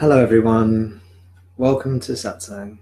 Hello everyone, welcome to Satsang.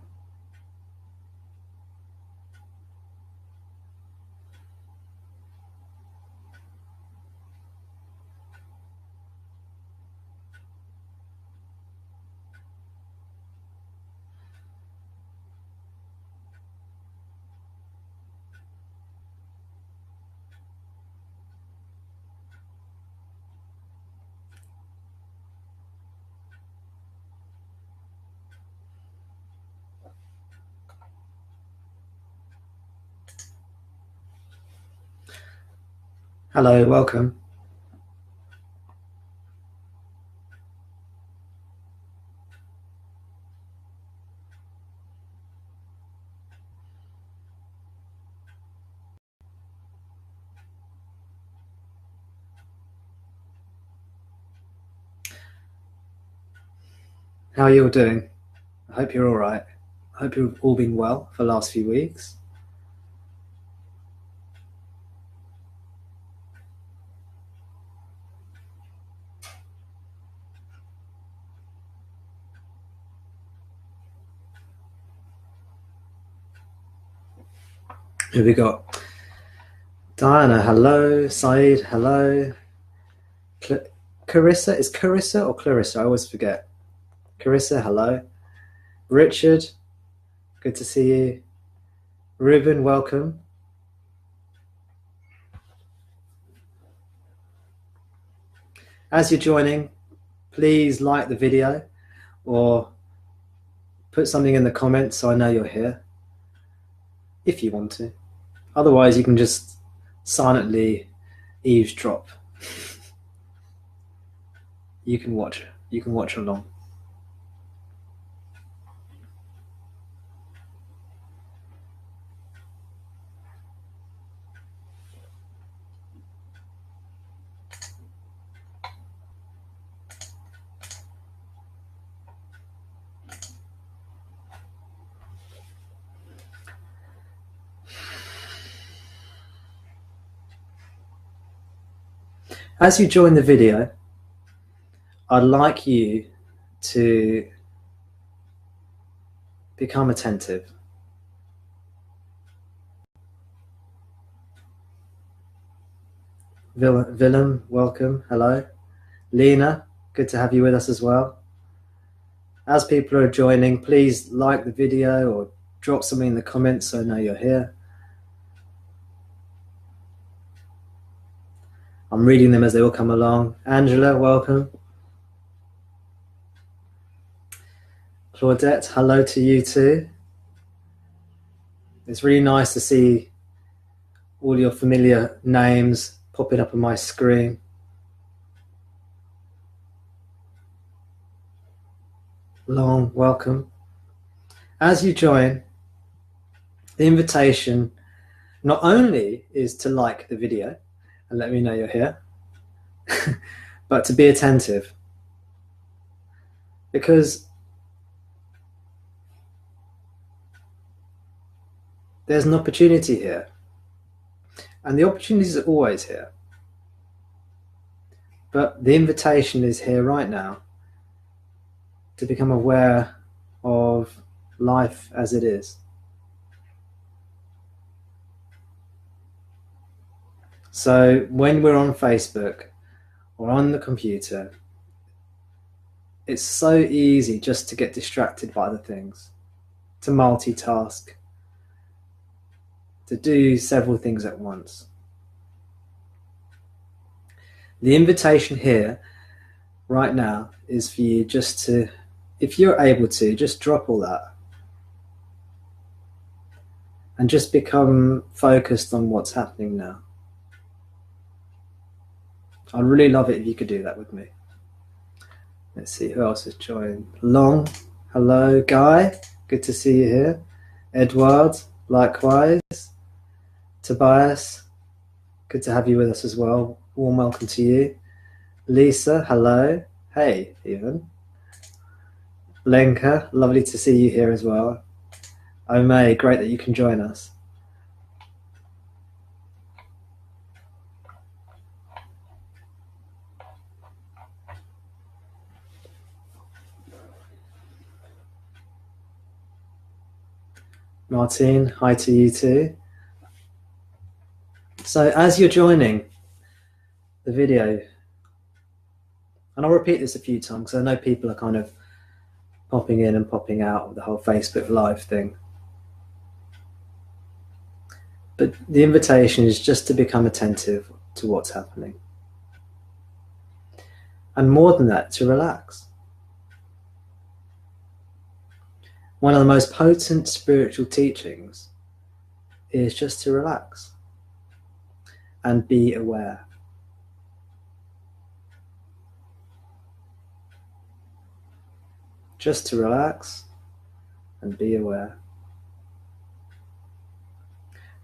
Hello, welcome. How are you all doing? I hope you're all right. I hope you've all been well for the last few weeks. Here we got Diana, hello. Saeed, hello. Carissa, is Carissa or Clarissa? I always forget. Carissa, hello. Richard, good to see you. Ruben, welcome. As you're joining, please like the video or put something in the comments so I know you're here, if you want to. Otherwise, you can just silently eavesdrop. You can watch along. As you join the video, I'd like you to become attentive. Willem, welcome. Hello. Lena, good to have you with us as well. As people are joining, please like the video or drop something in the comments so I know you're here. I'm reading them as they all come along. Angela, welcome. Claudette, hello to you too. It's really nice to see all your familiar names popping up on my screen. Long, welcome. As you join, the invitation not only is to like the video and let me know you're here, but to be attentive. Because there's an opportunity here. And the opportunities are always here. But the invitation is here right now to become aware of life as it is. So when we're on Facebook or on the computer, it's so easy just to get distracted by other things, to multitask, to do several things at once. The invitation here right now is for you just to, if you're able to, just drop all that and just become focused on what's happening now. I'd really love it if you could do that with me. Let's see who else has joined. Long, hello. Guy, good to see you here. Edward, likewise. Tobias, good to have you with us as well. Warm welcome to you. Lisa, hello. Hey, even. Lenka, lovely to see you here as well. Omei, great that you can join us. Martine, hi to you too. So as you're joining the video, and I'll repeat this a few times, because I know people are kind of popping in and popping out of the whole Facebook Live thing. But the invitation is just to become attentive to what's happening. And more than that, to relax. One of the most potent spiritual teachings is just to relax and be aware. Just to relax and be aware.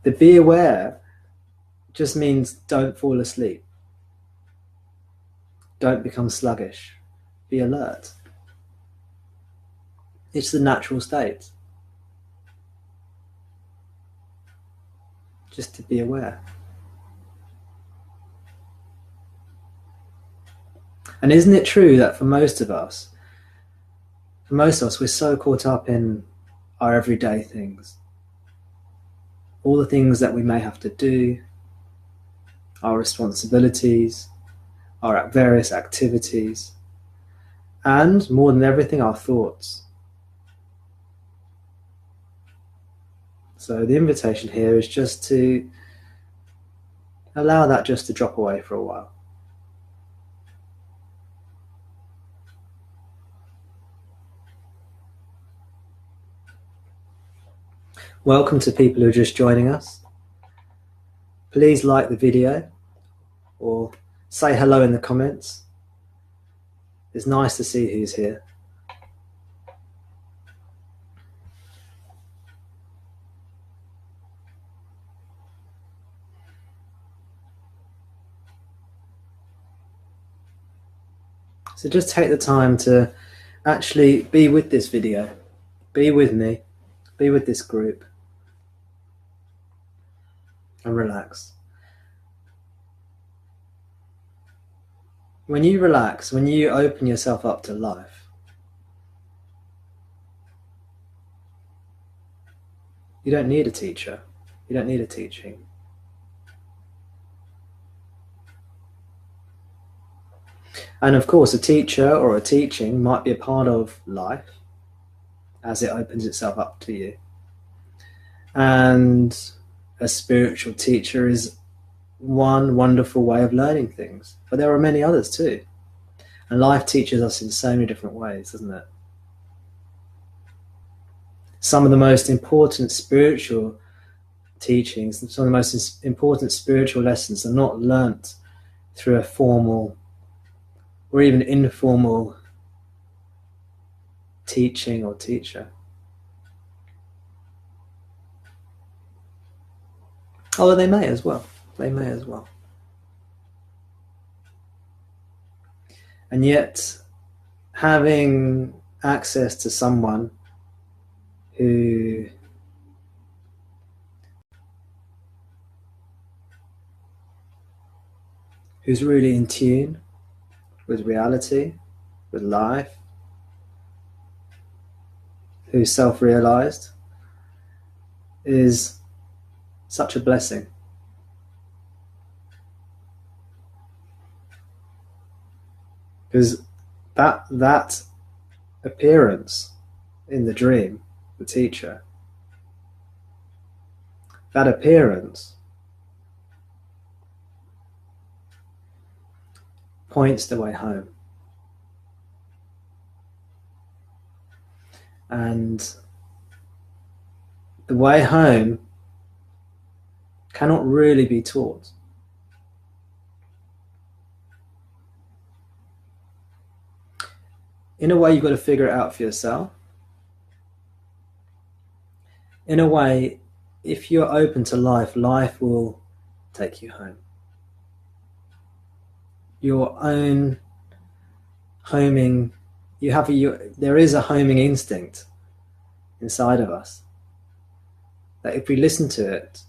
The be aware just means don't fall asleep. Don't become sluggish. Be alert. It's the natural state. Just to be aware. And isn't it true that for most of us, we're so caught up in our everyday things. All the things that we may have to do, our responsibilities, our various activities, and more than everything, our thoughts. So the invitation here is just to allow that just to drop away for a while. Welcome to people who are just joining us. Please like the video or say hello in the comments. It's nice to see who's here. So just take the time to actually be with this video, be with me, be with this group, and relax. When you relax, when you open yourself up to life, you don't need a teacher, you don't need a teaching. And of course, a teacher or a teaching might be a part of life as it opens itself up to you. And a spiritual teacher is one wonderful way of learning things. But there are many others too. And life teaches us in so many different ways, doesn't it? Some of the most important spiritual teachings, some of the most important spiritual lessons are not learnt through a formal or even informal teaching or teacher. Although they may as well. They may as well. And yet, having access to someone who's really in tune with reality, with life, who's self-realized, is such a blessing. Because that appearance in the dream, the teacher, that appearance points the way home. And the way home cannot really be taught. In a way, you've got to figure it out for yourself. In a way, if you're open to life, life will take you home. Your own homing, there is a homing instinct inside of us that if we listen to it,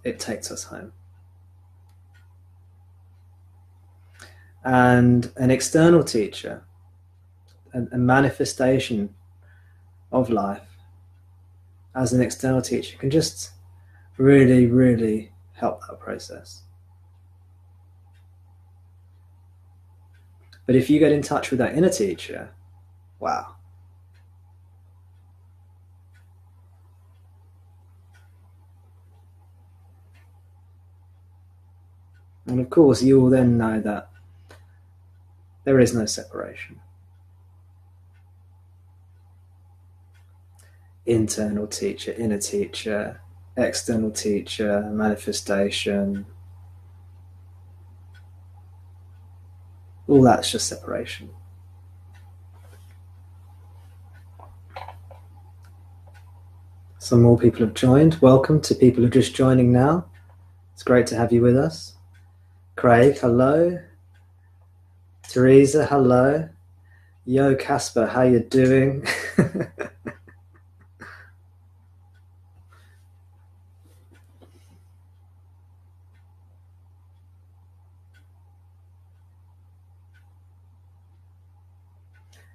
it takes us home. And an external teacher, a manifestation of life, as an external teacher can just really, really help that process. But if you get in touch with that inner teacher, wow. And of course, you will then know that there is no separation. Internal teacher, inner teacher, external teacher, manifestation, all that's just separation. Some more people have joined. Welcome to people who are just joining now. It's great to have you with us. Craig, hello. Teresa, hello. Yo, Casper, how you doing?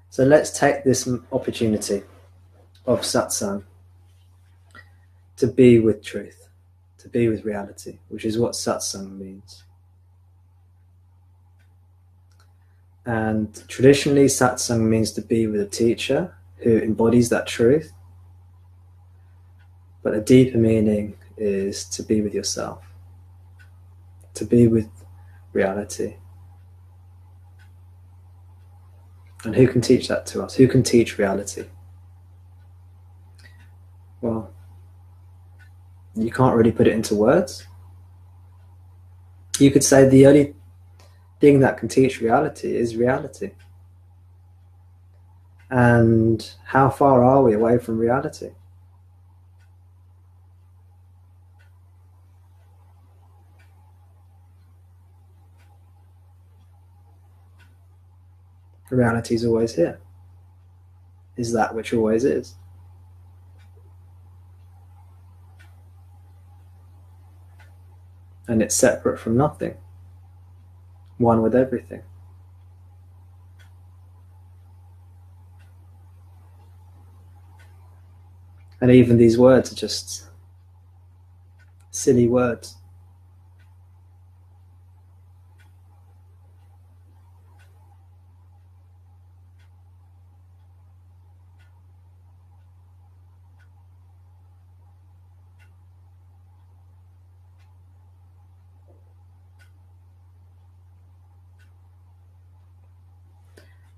So let's take this opportunity of satsang to be with truth, to be with reality, which is what satsang means. And traditionally, satsang means to be with a teacher who embodies that truth. But a deeper meaning is to be with yourself, to be with reality. And who can teach that to us? Who can teach reality? Well, you can't really put it into words. You could say the only thing that can teach reality is reality. And how far are we away from reality? Reality is always here. Is that which always is. And it's separate from nothing. One with everything. And even these words are just silly words.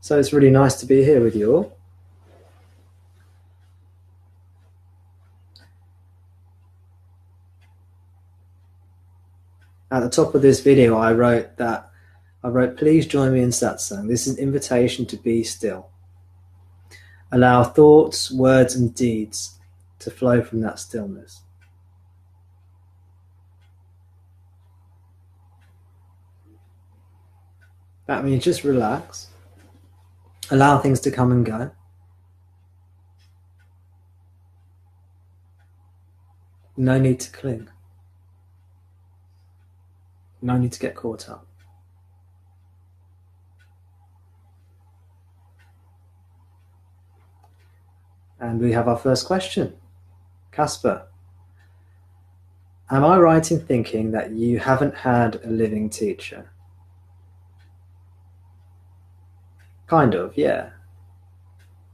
So it's really nice to be here with you all. At the top of this video, I wrote, please join me in satsang. This is an invitation to be still. Allow thoughts, words, and deeds to flow from that stillness. That means just relax. Allow things to come and go. No need to cling. No need to get caught up. And we have our first question. Casper, am I right in thinking that you haven't had a living teacher? Kind of, yeah.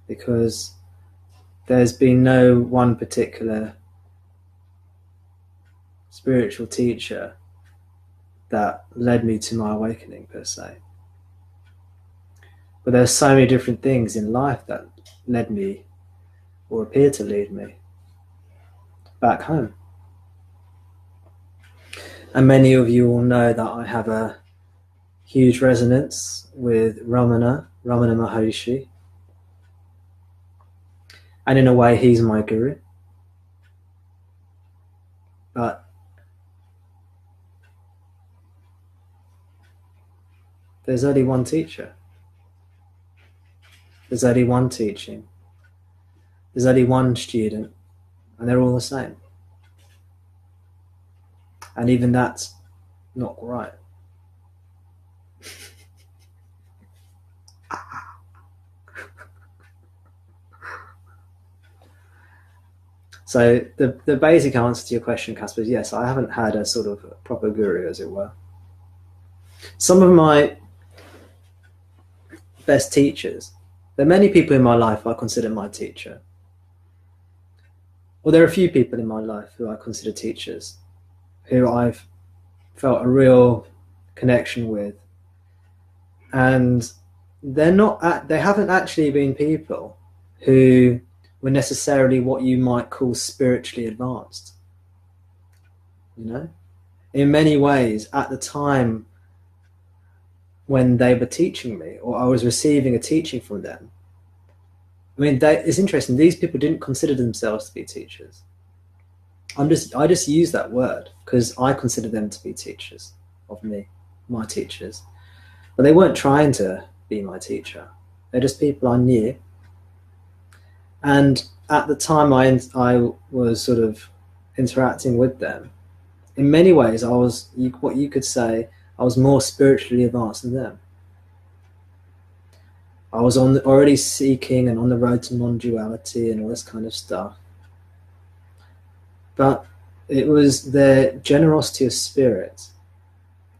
Because there's been no one particular spiritual teacher that led me to my awakening, per se. But there's so many different things in life that led me, or appeared to lead me, back home. And many of you will know that I have a huge resonance with Ramana Maharishi. And in a way, he's my guru. But there's only one teacher. There's only one teaching. There's only one student, and they're all the same. And even that's not right. So the basic answer to your question, Casper, is yes, I haven't had a sort of proper guru, as it were. Some of my best teachers, there are many people in my life I consider my teacher. Well, there are a few people in my life who I consider teachers, who I've felt a real connection with. And they haven't actually been people who were necessarily what you might call spiritually advanced. You know, in many ways, at the time when they were teaching me, or I was receiving a teaching from them, I mean, it's interesting. These people didn't consider themselves to be teachers. I just use that word because I consider them to be teachers of me, my teachers. But they weren't trying to be my teacher. They're just people I knew. And at the time I was sort of interacting with them, in many ways I was, what you could say, I was more spiritually advanced than them. I was already seeking and on the road to non-duality and all this kind of stuff. But it was their generosity of spirit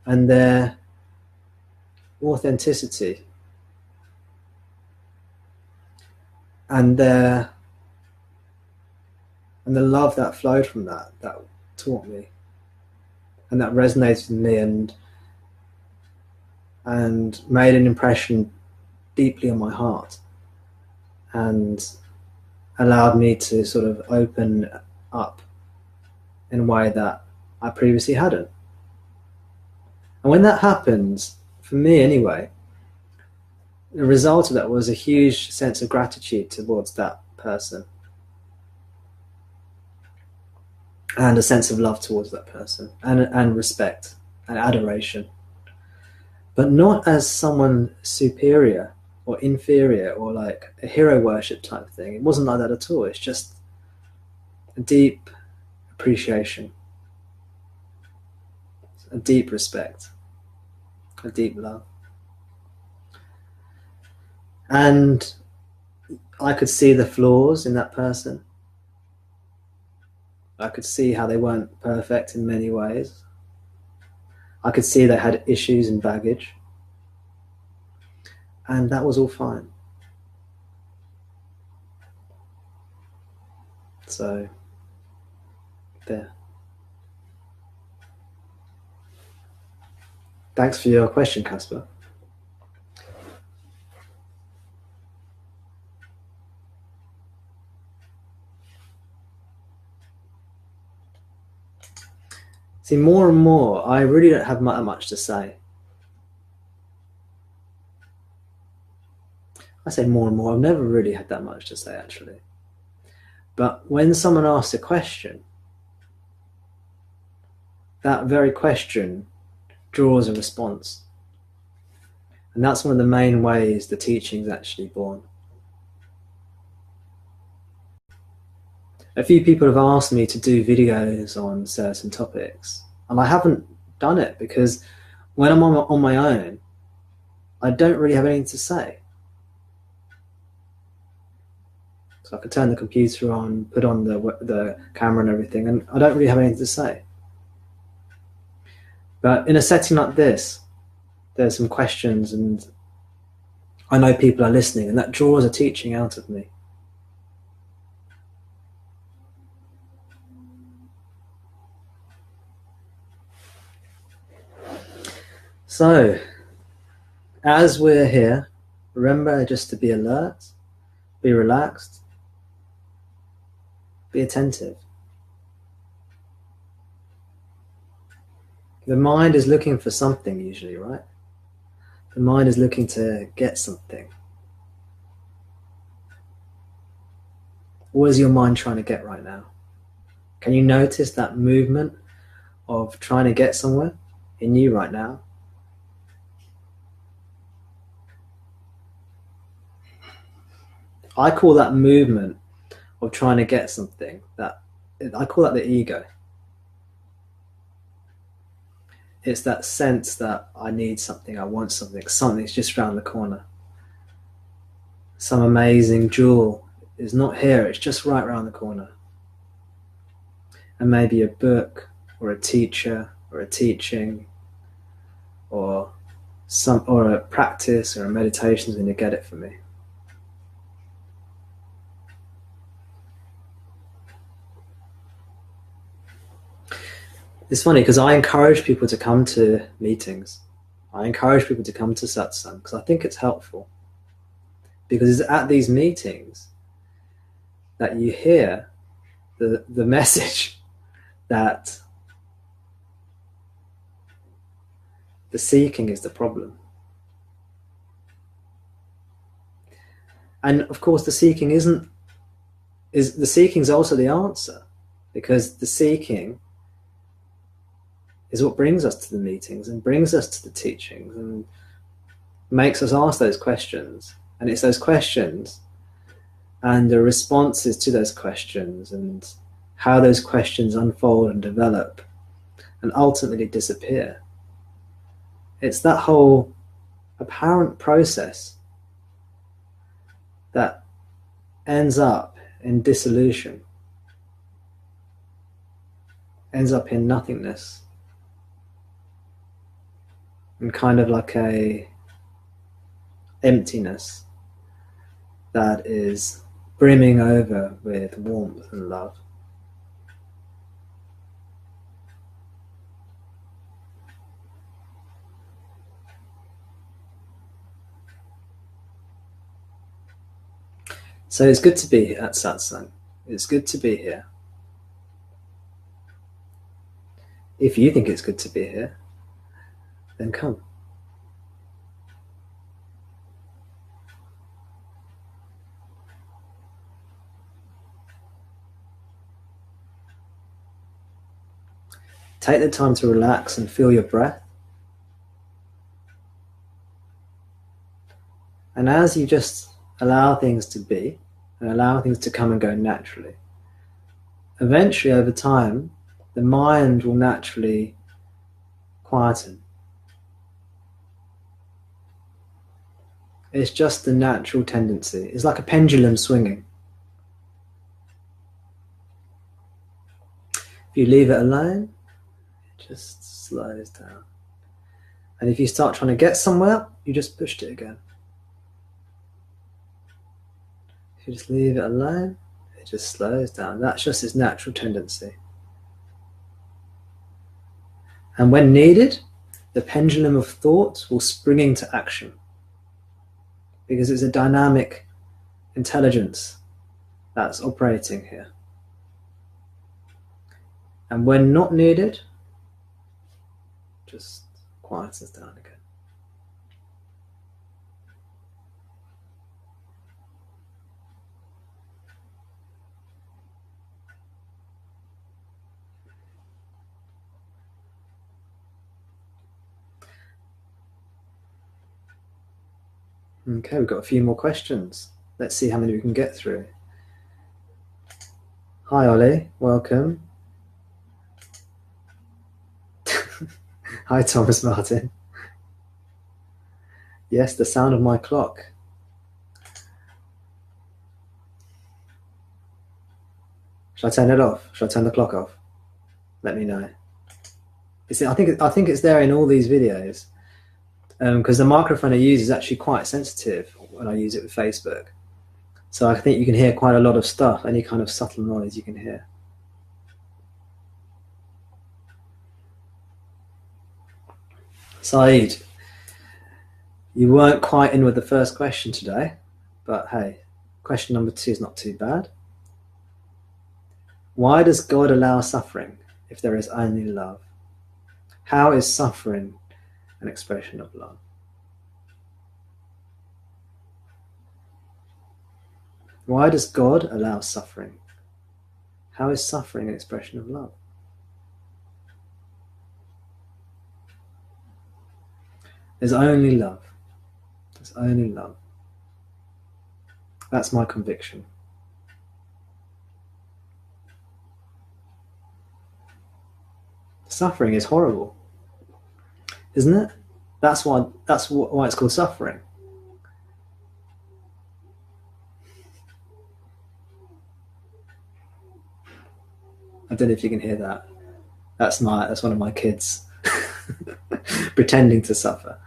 and their authenticity and the love that flowed from that taught me, and that resonated with me and made an impression deeply on my heart and allowed me to sort of open up in a way that I previously hadn't. And when that happens, for me anyway, the result of that was a huge sense of gratitude towards that person and a sense of love towards that person and respect and adoration, but not as someone superior or inferior or like a hero worship type thing. It wasn't like that at all. It's just a deep appreciation, a deep respect, a deep love. And I could see the flaws in that person. I could see how they weren't perfect in many ways. I could see they had issues and baggage. And that was all fine. So, there. Thanks for your question, Casper. See, more and more, I really don't have much to say. I say more and more, I've never really had that much to say, actually. But when someone asks a question, that very question draws a response. And that's one of the main ways the teaching is actually born. A few people have asked me to do videos on certain topics, and I haven't done it because when I'm on my own, I don't really have anything to say. So I could turn the computer on, put on the camera and everything, and I don't really have anything to say. But in a setting like this, there's some questions and I know people are listening, and that draws a teaching out of me. So, as we're here, remember just to be alert, be relaxed, be attentive. The mind is looking for something usually, right? The mind is looking to get something. What is your mind trying to get right now? Can you notice that movement of trying to get somewhere in you right now? I call that movement of trying to get something, I call that the ego. It's that sense that I need something, I want something, something's just around the corner. Some amazing jewel is not here, it's just right around the corner. And maybe a book or a teacher or a teaching or a practice or a meditation is going to get it for me. It's funny because I encourage people to come to meetings. I encourage people to come to Satsang because I think it's helpful. Because it's at these meetings that you hear the message that the seeking is the problem. And of course the seeking is also the answer, because the seeking is what brings us to the meetings and brings us to the teachings and makes us ask those questions. And it's those questions and the responses to those questions and how those questions unfold and develop and ultimately disappear. It's that whole apparent process that ends up in dissolution, ends up in nothingness, and kind of like a emptiness that is brimming over with warmth and love. So it's good to be at Satsang. It's good to be here. If you think it's good to be here, then come. Take the time to relax and feel your breath. And as you just allow things to be and allow things to come and go naturally, eventually over time, the mind will naturally quieten. It's just the natural tendency. It's like a pendulum swinging. If you leave it alone, it just slows down. And if you start trying to get somewhere, you just pushed it again. If you just leave it alone, it just slows down. That's just its natural tendency. And when needed, the pendulum of thought will spring into action, because it's a dynamic intelligence that's operating here. And when not needed, just quiets us down again. Okay, we've got a few more questions. Let's see how many we can get through. Hi Ollie, welcome. Hi Thomas Martin. Yes, the sound of my clock. Should I turn it off? Should I turn the clock off? Let me know. I think it's there in all these videos, because the microphone I use is actually quite sensitive when I use it with Facebook. So I think you can hear quite a lot of stuff, any kind of subtle noise you can hear. Saeed, you weren't quite in with the first question today, but hey, question number 2 is not too bad. Why does God allow suffering if there is only love? How is suffering an expression of love? Why does God allow suffering? How is suffering an expression of love? There's only love. There's only love. That's my conviction. Suffering is horrible, isn't it? That's why it's called suffering. I don't know if you can hear that. That's one of my kids pretending to suffer.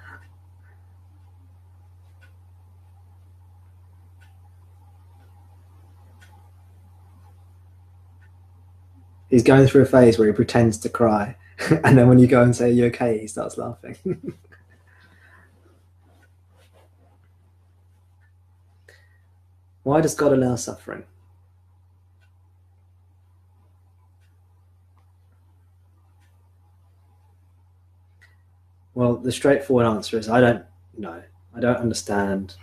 He's going through a phase where he pretends to cry, and then when you go and say, "Are you okay?" he starts laughing. Why does God allow suffering? Well, the straightforward answer is I don't know. I don't understand.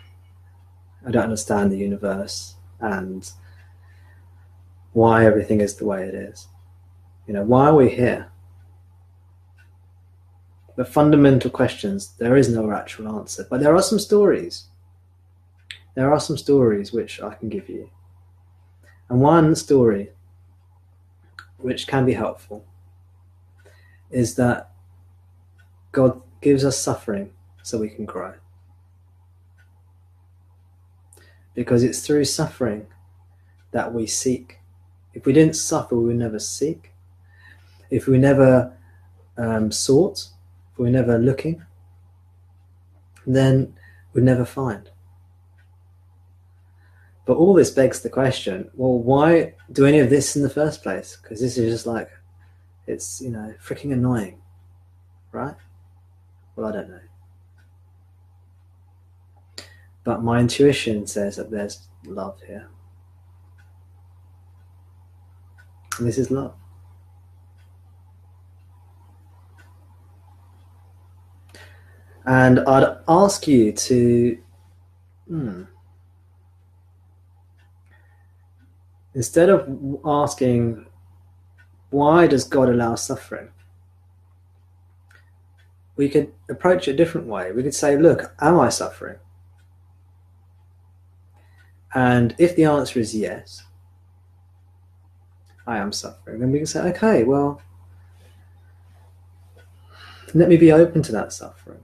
I don't understand the universe and why everything is the way it is. Why are we here? The fundamental questions, there is no actual answer, but there are some stories. There are some stories which I can give you. And one story which can be helpful is that God gives us suffering so we can grow. Because it's through suffering that we seek. If we didn't suffer, we would never seek. If we never sought, if we were never looking, then we'd never find. But all this begs the question, well, why do any of this in the first place? Because this is just like, it's, freaking annoying, right? Well, I don't know. But my intuition says that there's love here. And this is love. And I'd ask you to, instead of asking, why does God allow suffering? We could approach it a different way. We could say, look, am I suffering? And if the answer is yes, I am suffering, then we can say, okay, well, let me be open to that suffering.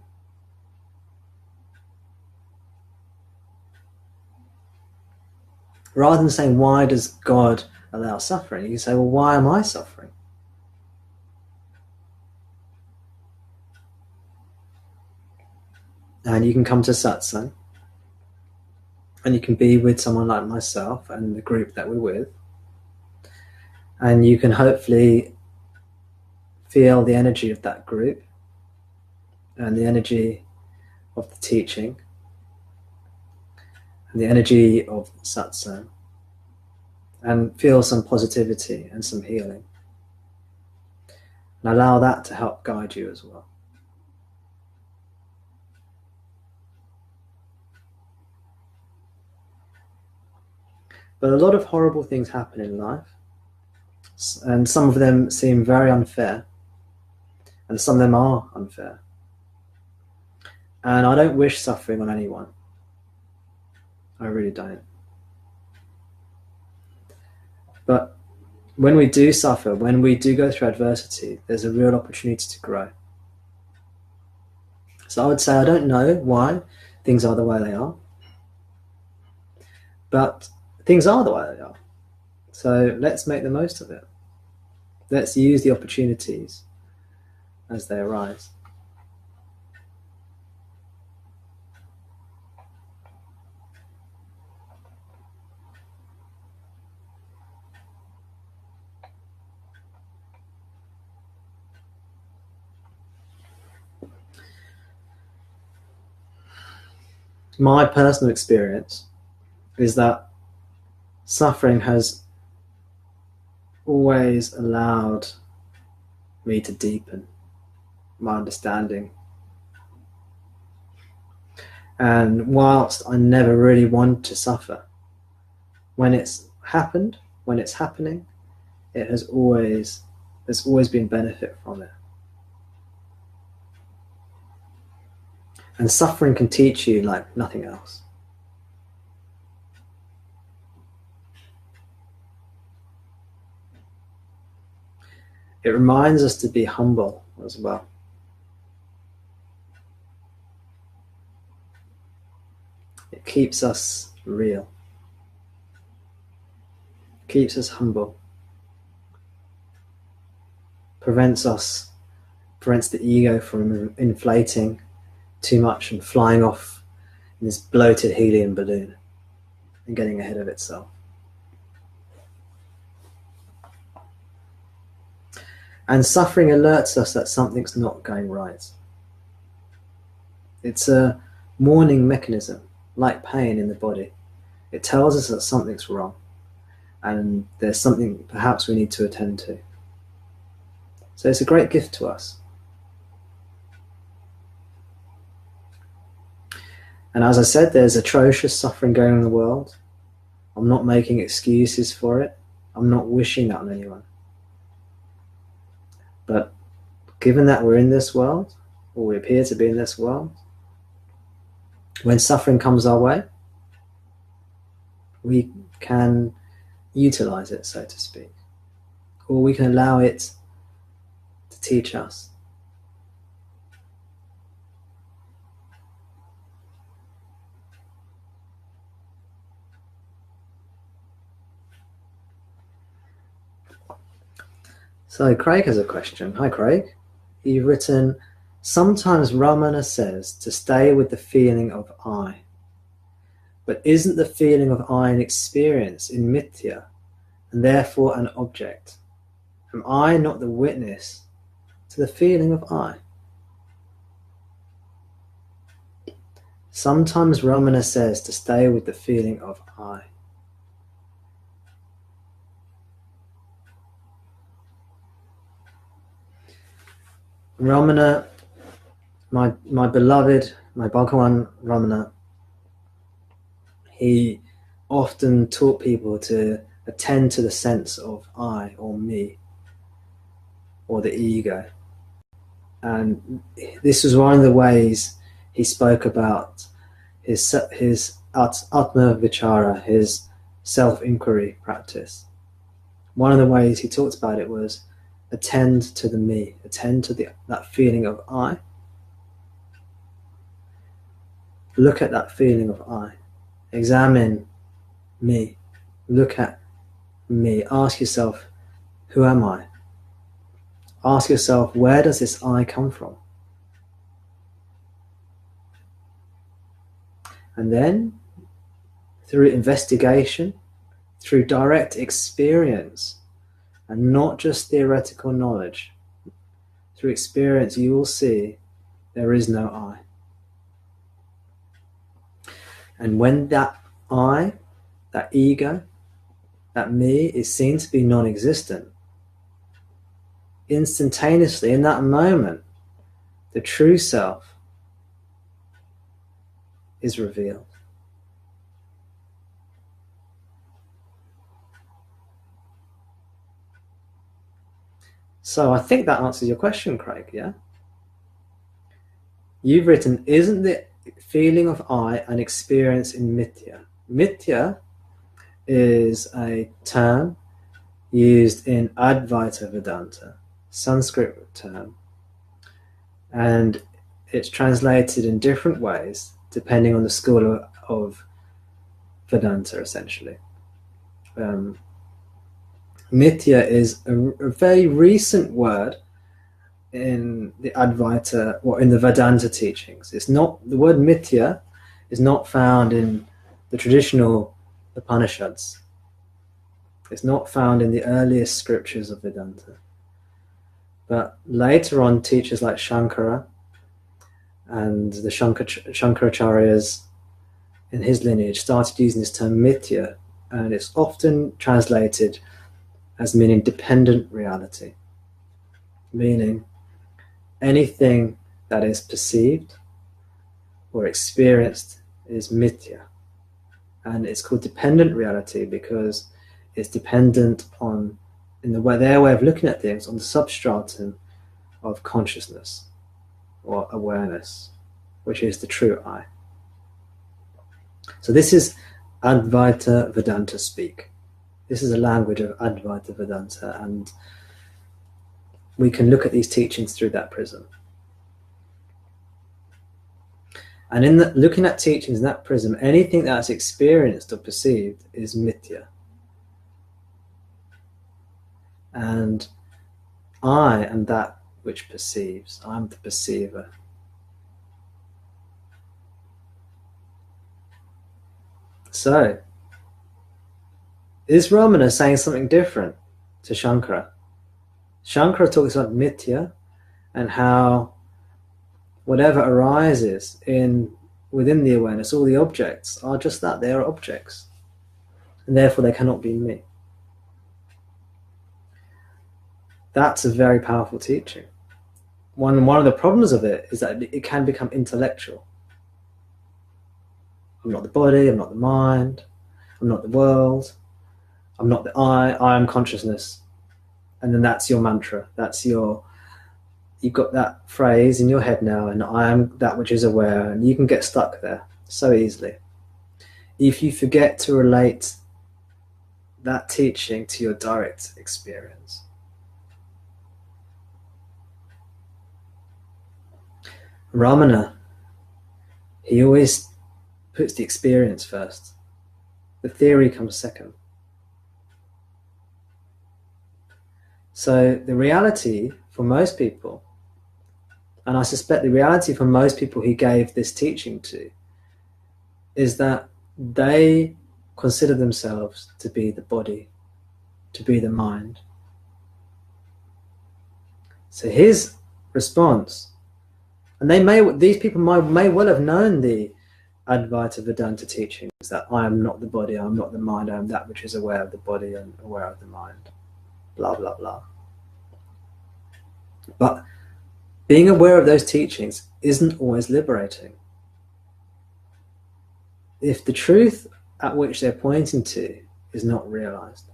Rather than saying, why does God allow suffering? You can say, well, why am I suffering? And you can come to Satsang, and you can be with someone like myself and the group that we're with, and you can hopefully feel the energy of that group and the energy of the teaching and the energy of Satsang, and feel some positivity and some healing, and allow that to help guide you as well. But a lot of horrible things happen in life, and some of them seem very unfair, and some of them are unfair. And I don't wish suffering on anyone. I really don't. But when we do suffer, when we do go through adversity, there's a real opportunity to grow. So I would say I don't know why things are the way they are, but things are the way they are. So let's make the most of it. Let's use the opportunities as they arise. My personal experience is that suffering has always allowed me to deepen my understanding. And whilst I never really want to suffer, when it's happened, when it's happening, there's always been benefit from it. And suffering can teach you like nothing else. It reminds us to be humble as well. It keeps us real. It keeps us humble. prevents the ego from inflating too much and flying off in this bloated helium balloon and getting ahead of itself. And suffering alerts us that something's not going right. It's a warning mechanism, like pain in the body. It tells us that something's wrong and there's something perhaps we need to attend to. So it's a great gift to us. And as I said, there's atrocious suffering going on in the world. I'm not making excuses for it. I'm not wishing that on anyone. But given that we're in this world, or we appear to be in this world, when suffering comes our way, we can utilize it, so to speak, or we can allow it to teach us. So Craig has a question. Hi Craig. You've written, sometimes Ramana says to stay with the feeling of I. But isn't the feeling of I an experience in mithya and therefore an object? Am I not the witness to the feeling of I? Sometimes Ramana says to stay with the feeling of I. Ramana, my beloved, my Bhagawan Ramana, he often taught people to attend to the sense of I or me or the ego. And this was one of the ways he spoke about his Atma Vichara, his self-enquiry practice. One of the ways he talked about it was attend to the me, attend to that feeling of I. Look at that feeling of I. Examine me. Look at me. Ask yourself, who am I? Ask yourself, where does this I come from? And then, through investigation, through direct experience, and not just theoretical knowledge, through experience you will see there is no I. And when that I, that ego, that me is seen to be non-existent, instantaneously in that moment, the true self is revealed. So I think that answers your question, Craig, yeah? You've written, isn't the feeling of I an experience in mithya? Mithya is a term used in Advaita Vedanta, Sanskrit term, and it's translated in different ways depending on the school of Vedanta, essentially. Mithya is a very recent word in the Advaita, or in the Vedanta teachings. It's not, the word mithya is not found in the traditional Upanishads. It's not found in the earliest scriptures of Vedanta. But later on, teachers like Shankara and the Shankaracharyas in his lineage started using this term mithya, and it's often translated as meaning dependent reality, meaning anything that is perceived or experienced is mithya. And it's called dependent reality because it's dependent on, in their way of looking at things, on the substratum of consciousness or awareness, which is the true I. So this is Advaita Vedanta speak. This is a language of Advaita Vedanta, and we can look at these teachings through that prism. And in looking at teachings in that prism, anything that's experienced or perceived is mithya. And I am that which perceives. I'm the perceiver. So, is Ramana saying something different to Shankara? Shankara talks about mithya and how whatever arises within the awareness, all the objects are just that, they are objects. And therefore they cannot be me. That's a very powerful teaching. One of the problems of it is that it can become intellectual. I'm not the body, I'm not the mind, I'm not the world, I'm not the I am consciousness. And then that's your mantra. You've got that phrase in your head now, and I am that which is aware, and you can get stuck there so easily. If you forget to relate that teaching to your direct experience. Ramana, he always puts the experience first. The theory comes second. So the reality for most people, and I suspect the reality for most people he gave this teaching to, is that they consider themselves to be the body, to be the mind. So his response, and these people may well have known the Advaita Vedanta teachings, that I am not the body, I am not the mind, I am that which is aware of the body and aware of the mind, blah, blah, blah. But being aware of those teachings isn't always liberating. If the truth at which they're pointing to is not realized.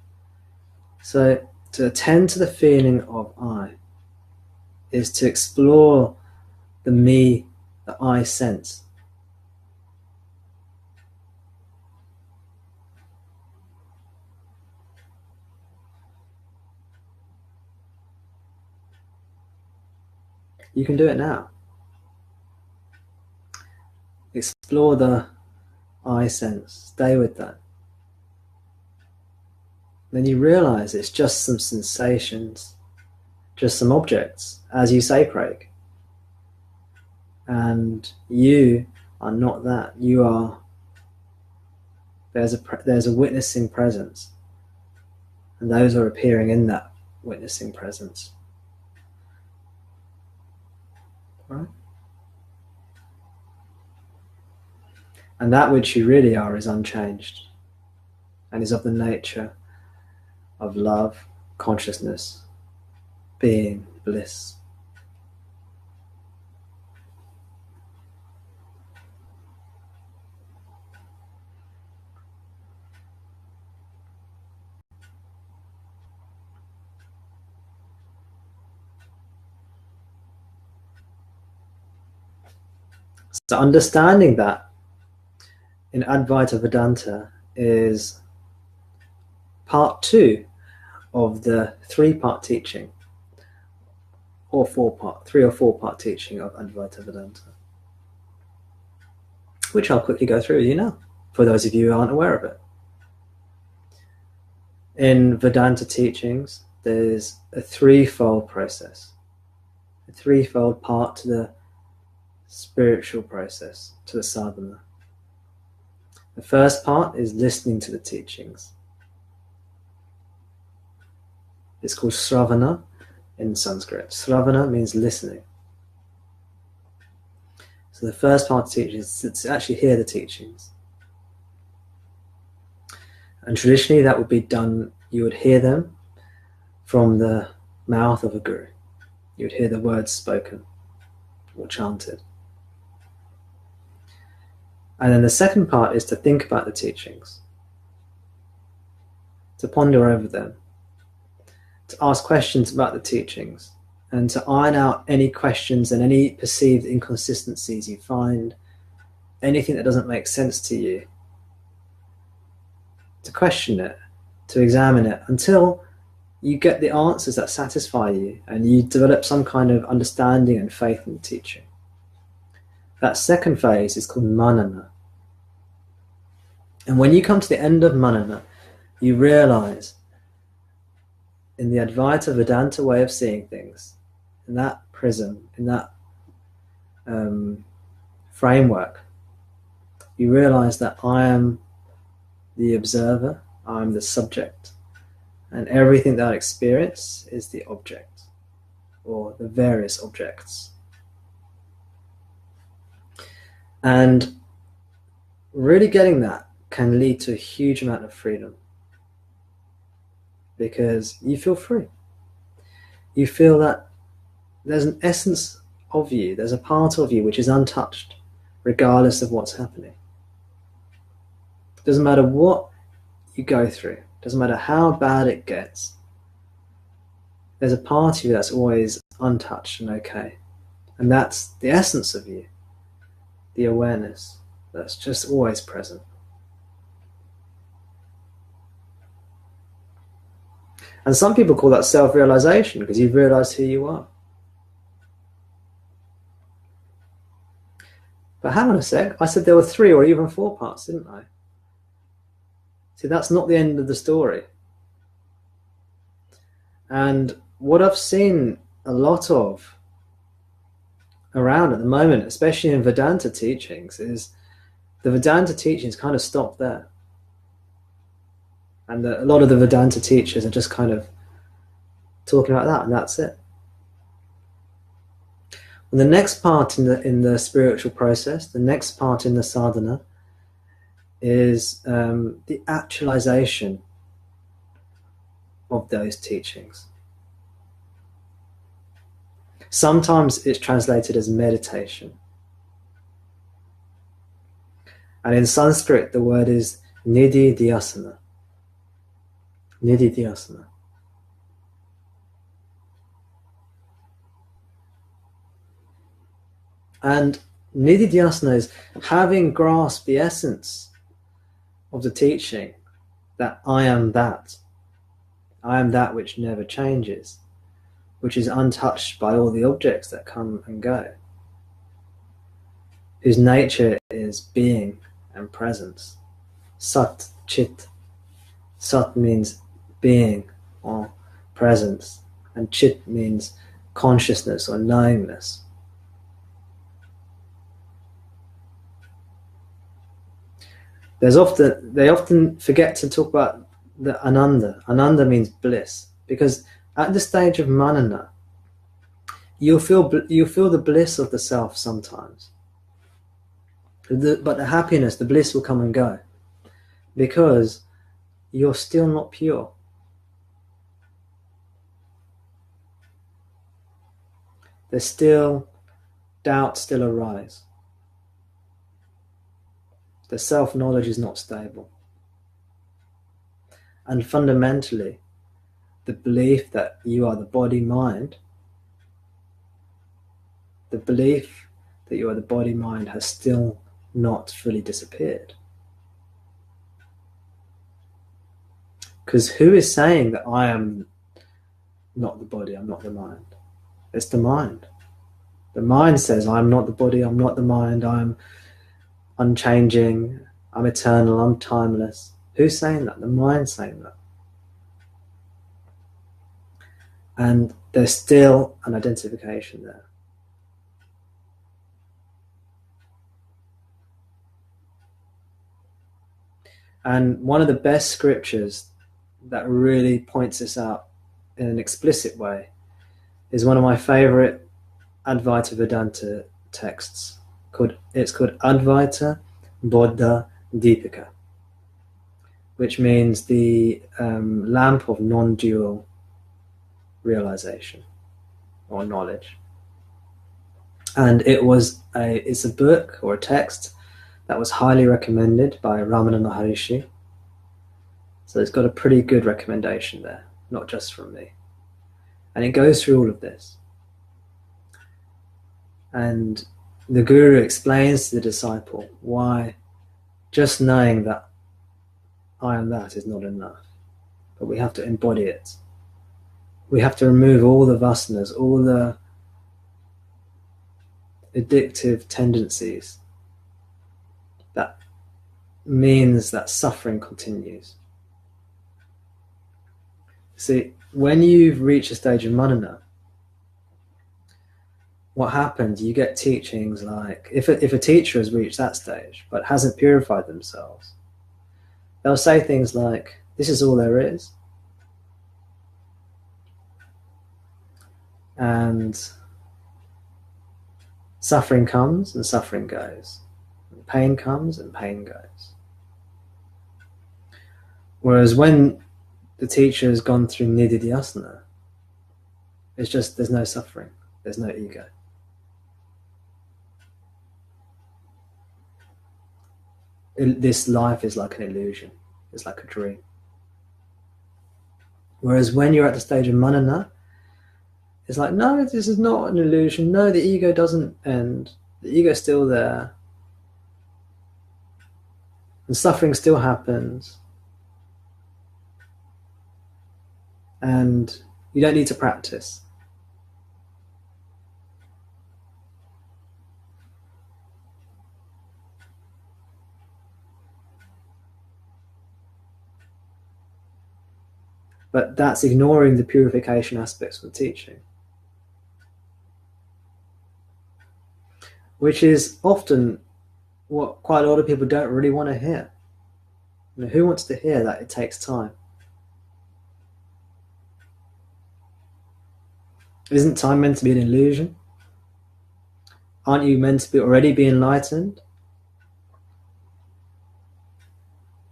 So to attend to the feeling of I is to explore the me, the I sense. You can do it now. Explore the I sense. Stay with that. Then you realize it's just some sensations, just some objects, as you say, Craig. And you are not that. You are. There's a witnessing presence, and those are appearing in that witnessing presence. Right? And that which you really are is unchanged, and is of the nature of love, consciousness, being, bliss. So understanding that in Advaita Vedanta is part 2 of the 3-part teaching, or 3 or 4-part teaching of Advaita Vedanta, which I'll quickly go through with you now, for those of you who aren't aware of it. In Vedanta teachings, there's a 3-fold process, a 3-fold part to the spiritual process, to the sadhana. The first part is listening to the teachings. It's called Sravana in Sanskrit. Sravana means listening. So the first part of the teachings is to actually hear the teachings. And traditionally that would be done, you would hear them from the mouth of a guru. You would hear the words spoken or chanted. And then the second part is to think about the teachings, to ponder over them, to ask questions about the teachings, and to iron out any questions and any perceived inconsistencies you find, anything that doesn't make sense to you, to question it, to examine it, until you get the answers that satisfy you and you develop some kind of understanding and faith in the teaching. That second phase is called manana. And when you come to the end of manana, you realize in the Advaita Vedanta way of seeing things, in that prism, in that framework, you realize that I am the observer, I am the subject, and everything that I experience is the object, or the various objects. And really getting that can lead to a huge amount of freedom, because you feel free. You feel that there's an essence of you, there's a part of you which is untouched, regardless of what's happening. It doesn't matter what you go through, it doesn't matter how bad it gets, there's a part of you that's always untouched and okay. And that's the essence of you, the awareness that's just always present. And some people call that self-realization, because you've realized who you are. But hang on a sec, I said there were 3 or even 4 parts, didn't I? See, that's not the end of the story. And what I've seen a lot of around at the moment, especially in Vedanta teachings, is the Vedanta teachings kind of stop there. And a lot of the Vedanta teachers are just kind of talking about that, and that's it. And the next part in the spiritual process, the next part in the sadhana, is the actualization of those teachings. Sometimes it's translated as meditation. And in Sanskrit, the word is nididhyasana. Nididhyasana. And nididhyasana is having grasped the essence of the teaching, that I am that. I am that which never changes, which is untouched by all the objects that come and go, whose nature is being and presence. Sat, Chit. Sat means being or presence, and Chit means consciousness or knowingness. They often forget to talk about the Ananda. Ananda means bliss, because at the stage of manana, you'll feel the bliss of the self sometimes. But the happiness, the bliss will come and go, because you're still not pure. There's still doubt still arise. The self-knowledge is not stable. And fundamentally, the belief that you are the body-mind, the belief that you are the body-mind has still not fully disappeared. Because who is saying that I am not the body, I'm not the mind? It's the mind. The mind says, I'm not the body, I'm not the mind, I'm unchanging, I'm eternal, I'm timeless. Who's saying that? The mind's saying that. And there's still an identification there. And one of the best scriptures that really points this out in an explicit way is one of my favorite Advaita Vedanta texts. It's called Advaita Bodha Deepika, which means the lamp of non-dual realization or knowledge. And it's a book or a text that was highly recommended by Ramana Maharishi. So it's got a pretty good recommendation there, not just from me. And it goes through all of this. And the guru explains to the disciple why just knowing that I am that is not enough, but we have to embody it. We have to remove all the vasanas, all the addictive tendencies that means that suffering continues. See, when you've reached a stage of manana, what happens, you get teachings like, if a teacher has reached that stage but hasn't purified themselves, they'll say things like, this is all there is. And suffering comes and suffering goes. And pain comes and pain goes. Whereas when the teacher has gone through nididhyasana, it's just, there's no suffering, there's no ego. This life is like an illusion, it's like a dream. Whereas when you're at the stage of manana, it's like, no, this is not an illusion. No, the ego doesn't end. The ego's still there. And suffering still happens. And you don't need to practice. But that's ignoring the purification aspects of the teaching, which is often what quite a lot of people don't really want to hear. You know, who wants to hear that it takes time? Isn't time meant to be an illusion? Aren't you meant to already be enlightened?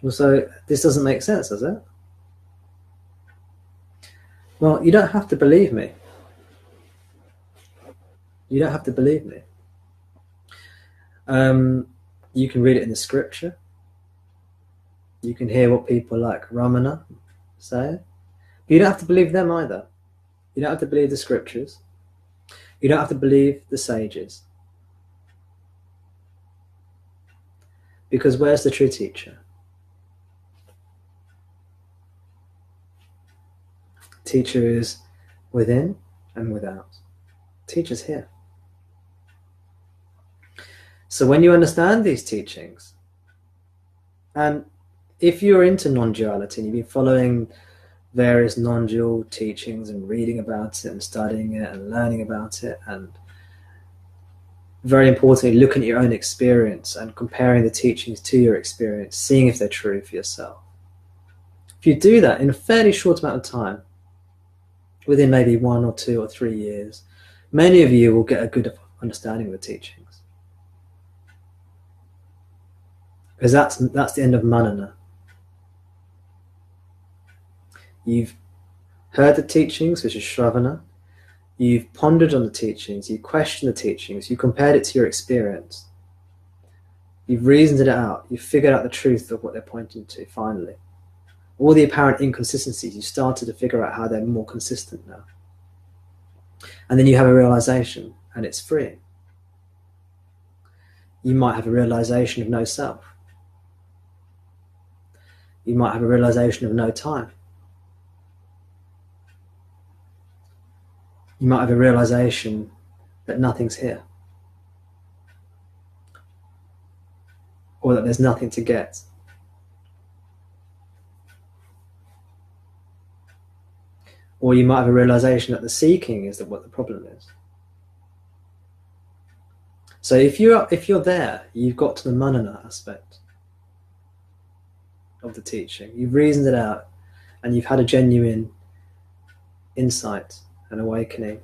Also, this doesn't make sense, does it? Well, you don't have to believe me. You don't have to believe me. You can read it in the scripture. You can hear what people like Ramana say. But you don't have to believe them either. You don't have to believe the scriptures. You don't have to believe the sages. Because where's the true teacher? Teacher is within and without. Teacher's here. So when you understand these teachings, and if you're into non-duality and you've been following various non-dual teachings and reading about it and studying it and learning about it, and very importantly, looking at your own experience and comparing the teachings to your experience, seeing if they're true for yourself. If you do that in a fairly short amount of time, within maybe 1 or 2 or 3 years, many of you will get a good understanding of the teachings. Because that's the end of manana. You've heard the teachings, which is shravana. You've pondered on the teachings. You questioned the teachings. You compared it to your experience. You've reasoned it out. You've figured out the truth of what they're pointing to, finally. All the apparent inconsistencies, you started to figure out how they're more consistent now. And then you have a realization, and it's free. You might have a realization of no self. You might have a realization of no time. You might have a realization that nothing's here. Or that there's nothing to get. Or you might have a realization that the seeking is what the problem is. So if you're there, you've got to the manana aspect of the teaching. You've reasoned it out, and you've had a genuine insight and awakening,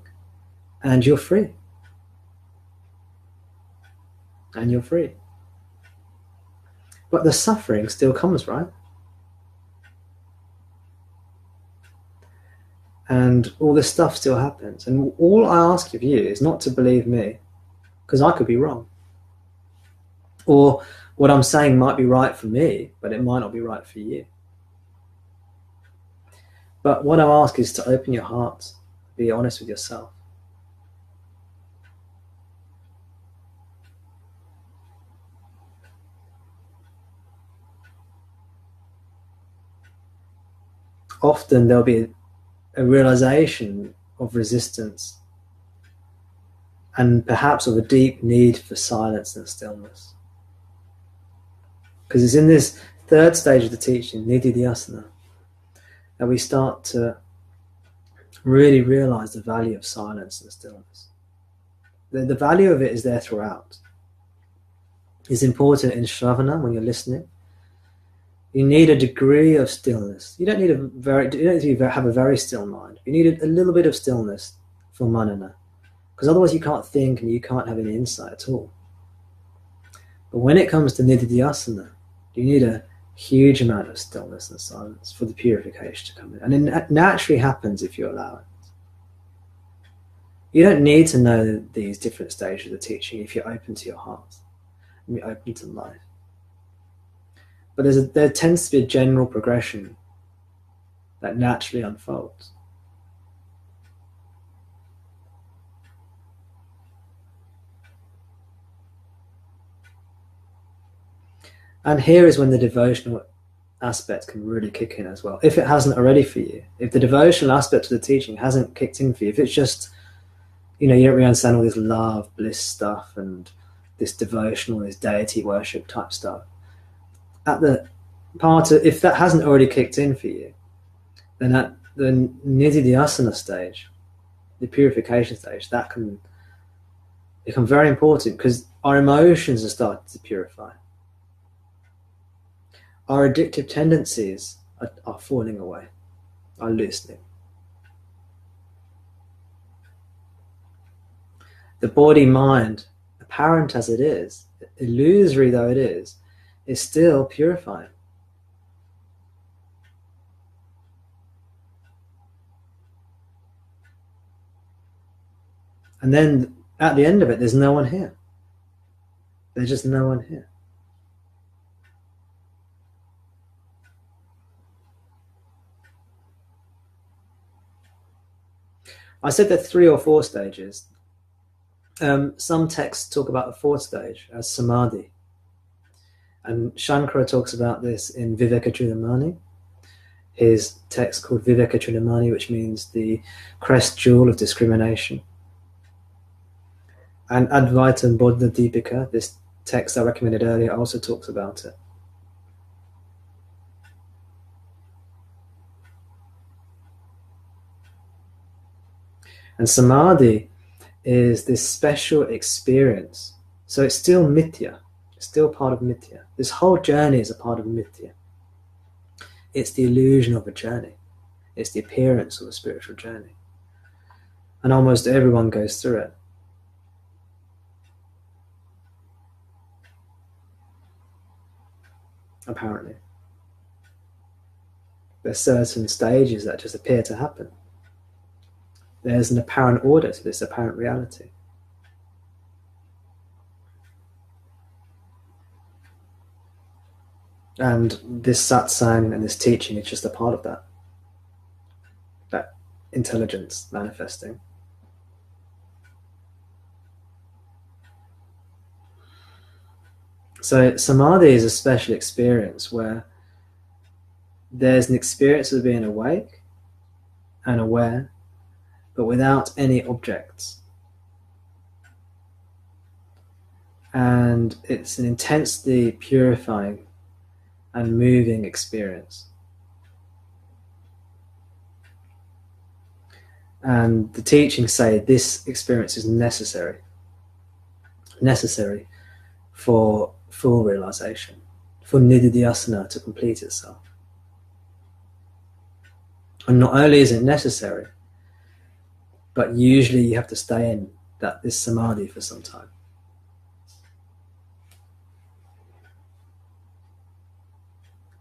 and you're free. And you're free. But the suffering still comes, right? And all this stuff still happens. And all I ask of you is not to believe me, because I could be wrong. Or what I'm saying might be right for me, but it might not be right for you. But what I ask is to open your heart, be honest with yourself. Often there'll be a realization of resistance and perhaps of a deep need for silence and stillness. Because it's in this third stage of the teaching, nididhyasana, that we start to really realize the value of silence and stillness. The value of it is there throughout. It's important in Shravana when you're listening. You need a degree of stillness. You don't need to have a very still mind. You need a little bit of stillness for manana, because otherwise you can't think and you can't have any insight at all. But when it comes to nididhyasana, you need a huge amount of stillness and silence for the purification to come in. And it naturally happens if you allow it. You don't need to know these different stages of the teaching if you're open to your heart and you're open to life. But there tends to be a general progression that naturally unfolds. And here is when the devotional aspect can really kick in as well. If it hasn't already for you, if the devotional aspect of the teaching hasn't kicked in for you, if it's just, you don't really understand all this love, bliss stuff and this devotional, this deity worship type stuff, if that hasn't already kicked in for you, then at the nididhyasana stage, the purification stage, that can become very important, because our emotions are starting to purify. Our addictive tendencies are falling away, are loosening. The body-mind, apparent as it is, illusory though it is still purifying. And then at the end of it, there's no one here. There's just no one here. I said there are 3 or 4 stages. Some texts talk about the 4th stage as samadhi. And Shankara talks about this in Vivekachudamani, his text called Vivekachudamani, which means the crest jewel of discrimination. And Advaita Bodha Deepika, this text I recommended earlier, also talks about it. And samadhi is this special experience. So it's still mithya, it's still part of mithya. This whole journey is a part of mithya. It's the illusion of a journey. It's the appearance of a spiritual journey. And almost everyone goes through it. Apparently. There's certain stages that just appear to happen. There's an apparent order to this apparent reality. And this satsang and this teaching is just a part of that. That intelligence manifesting. So samadhi is a special experience where there's an experience of being awake and aware, but without any objects. And it's an intensely purifying and moving experience. And the teachings say this experience is necessary for full realization, for nididhyasana to complete itself. And not only is it necessary, but usually you have to stay in this samadhi for some time.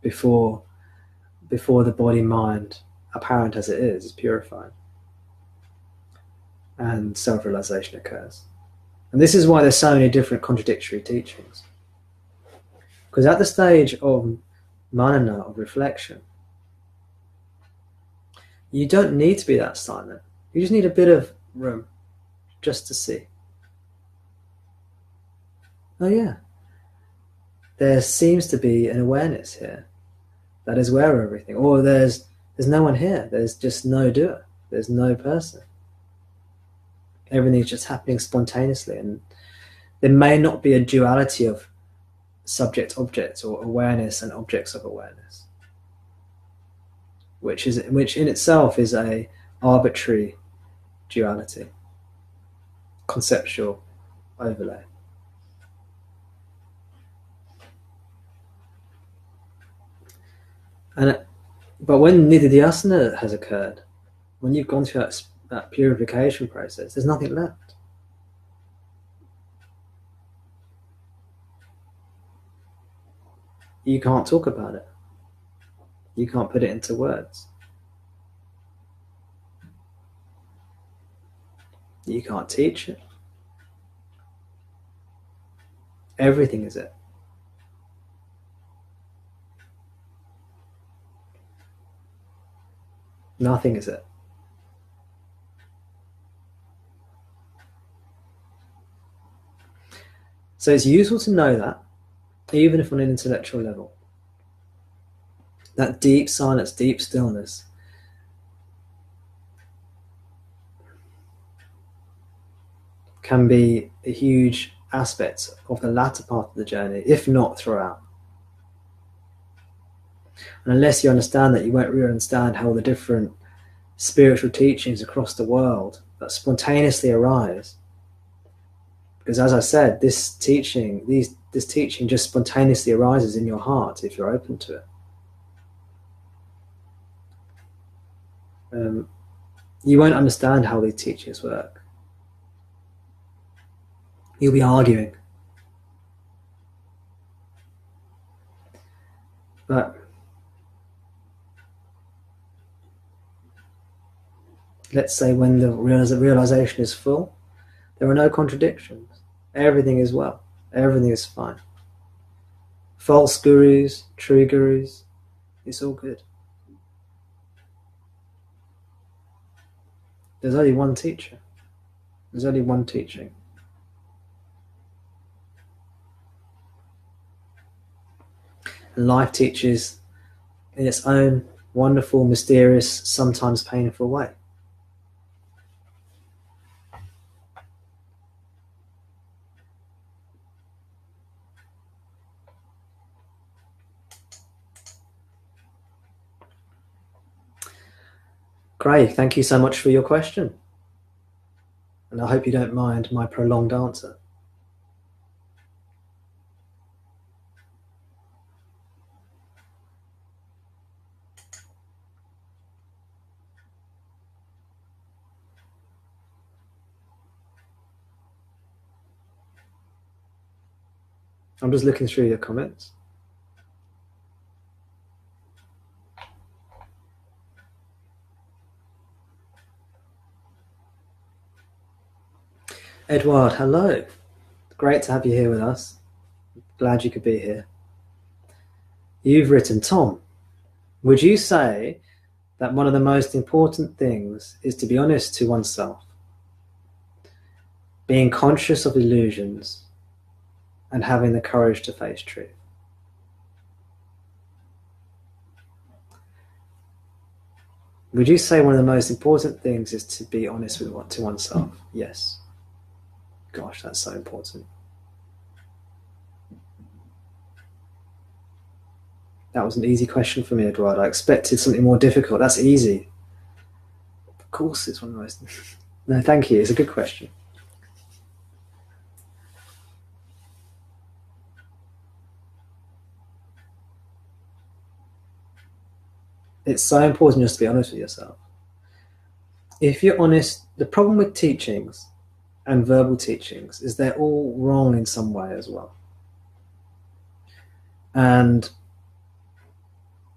Before the body-mind, apparent as it is purified. And self-realization occurs. And this is why there's so many different contradictory teachings. Because at the stage of manana, of reflection, you don't need to be that silent. You just need a bit of room just to see. Oh yeah, there seems to be an awareness here that is aware of everything. Or there's no one here. There's just no doer. There's no person. Everything's just happening spontaneously, and there may not be a duality of subject-object or awareness and objects of awareness, which in itself is a arbitrary duality, conceptual overlay. But when nididhyasana has occurred, when you've gone through that purification process, there's nothing left. You can't talk about it. You can't put it into words. You can't teach it. Everything is it. Nothing is it. So it's useful to know that, even if on an intellectual level. That deep silence, deep stillness can be a huge aspect of the latter part of the journey, if not throughout. And unless you understand that, you won't really understand how the different spiritual teachings across the world that spontaneously arise. Because as I said, this teaching just spontaneously arises in your heart if you're open to it. You won't understand how these teachings work. You'll be arguing. But let's say when the realization is full, there are no contradictions. Everything is well. Everything is fine. False gurus, true gurus, it's all good. There's only one teacher. There's only one teaching. And life teaches in its own wonderful, mysterious, sometimes painful way. Craig, thank you so much for your question. And I hope you don't mind my prolonged answer. I'm just looking through your comments. Edward, hello. Great to have you here with us. Glad you could be here. You've written, Tom, would you say that one of the most important things is to be honest to oneself, being conscious of illusions, and having the courage to face truth? Would you say one of the most important things is to be honest to oneself? Yes. Gosh, that's so important. That was an easy question for me, Eduardo. I expected something more difficult. That's easy. Of course, it's one of the most... No, thank you. It's a good question. It's so important just to be honest with yourself. If you're honest, the problem with teachings and verbal teachings is they're all wrong in some way as well. And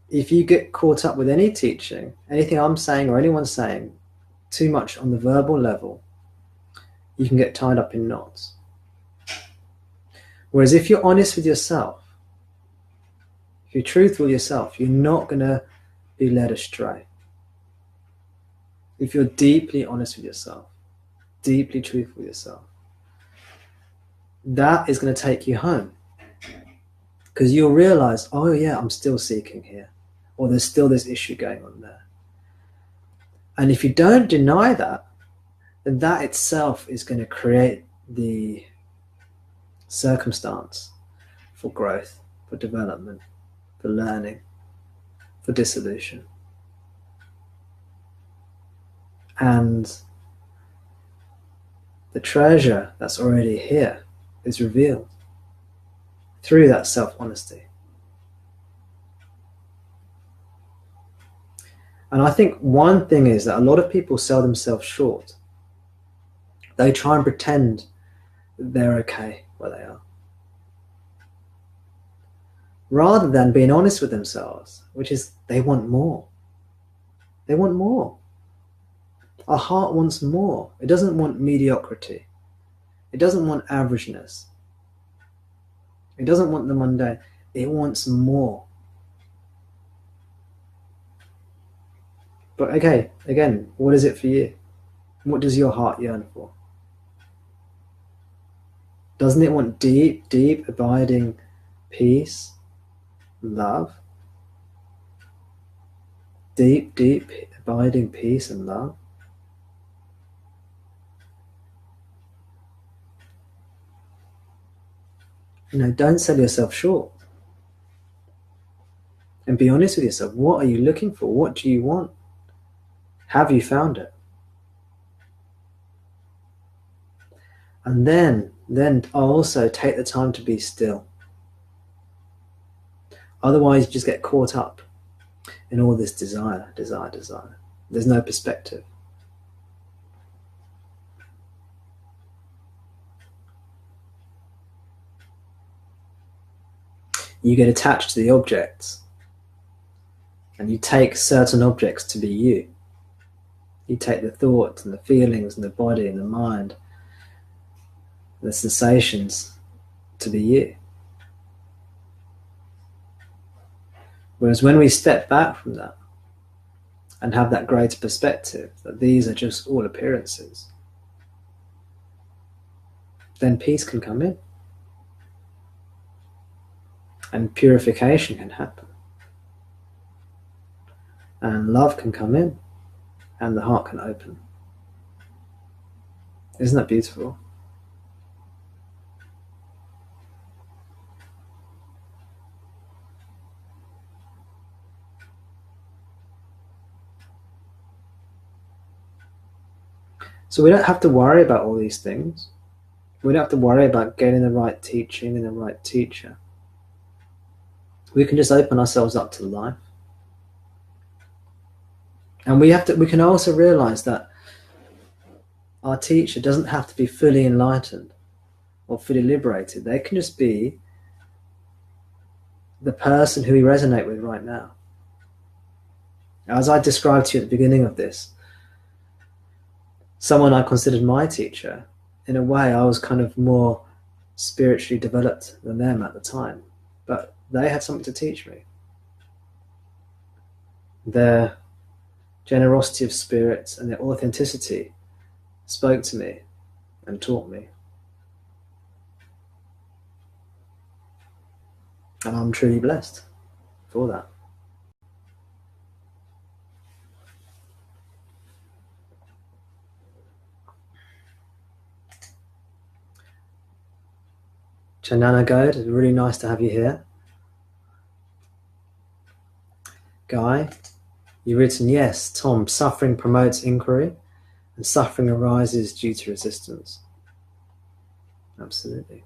if you get caught up with any teaching, anything I'm saying or anyone's saying, too much on the verbal level, you can get tied up in knots. Whereas if you're honest with yourself, if you're truthful with yourself, you're not going to be led astray. If you're deeply honest with yourself, deeply truthful with yourself, that is going to take you home. Because you'll realize, oh yeah, I'm still seeking here. Or there's still this issue going on there. And if you don't deny that, then that itself is going to create the circumstance for growth, for development, for learning, for dissolution. And the treasure that's already here is revealed through that self-honesty. And I think one thing is that a lot of people sell themselves short. They try and pretend that they're okay where they are, rather than being honest with themselves, which is they want more. They want more. Our heart wants more. It doesn't want mediocrity. It doesn't want averageness. It doesn't want the mundane. It wants more. But okay, again, what is it for you? What does your heart yearn for? Doesn't it want deep, deep, abiding peace, love? Deep, deep, abiding peace and love? Don't sell yourself short. And be honest with yourself. What are you looking for? What do you want? Have you found it? And then also take the time to be still. Otherwise, you just get caught up in all this desire. There's no perspective. You get attached to the objects, and you take certain objects to be you. You take the thoughts and the feelings and the body and the mind, the sensations to be you. Whereas when we step back from that and have that greater perspective that these are just all appearances, then peace can come in and purification can happen and love can come in and the heart can open. Isn't that beautiful? So we don't have to worry about all these things. We don't have to worry about getting the right teaching and the right teacher. We can just open ourselves up to life. And we can also realize that our teacher doesn't have to be fully enlightened or fully liberated. They can just be the person who we resonate with right now. As I described to you at the beginning of this, someone I considered my teacher, in a way I was kind of more spiritually developed than them at the time, but they had something to teach me. Their generosity of spirit and their authenticity spoke to me and taught me. And I'm truly blessed for that. Chanana Gode, it's really nice to have you here. Guy, you've written, yes, Tom, suffering promotes inquiry and suffering arises due to resistance. Absolutely.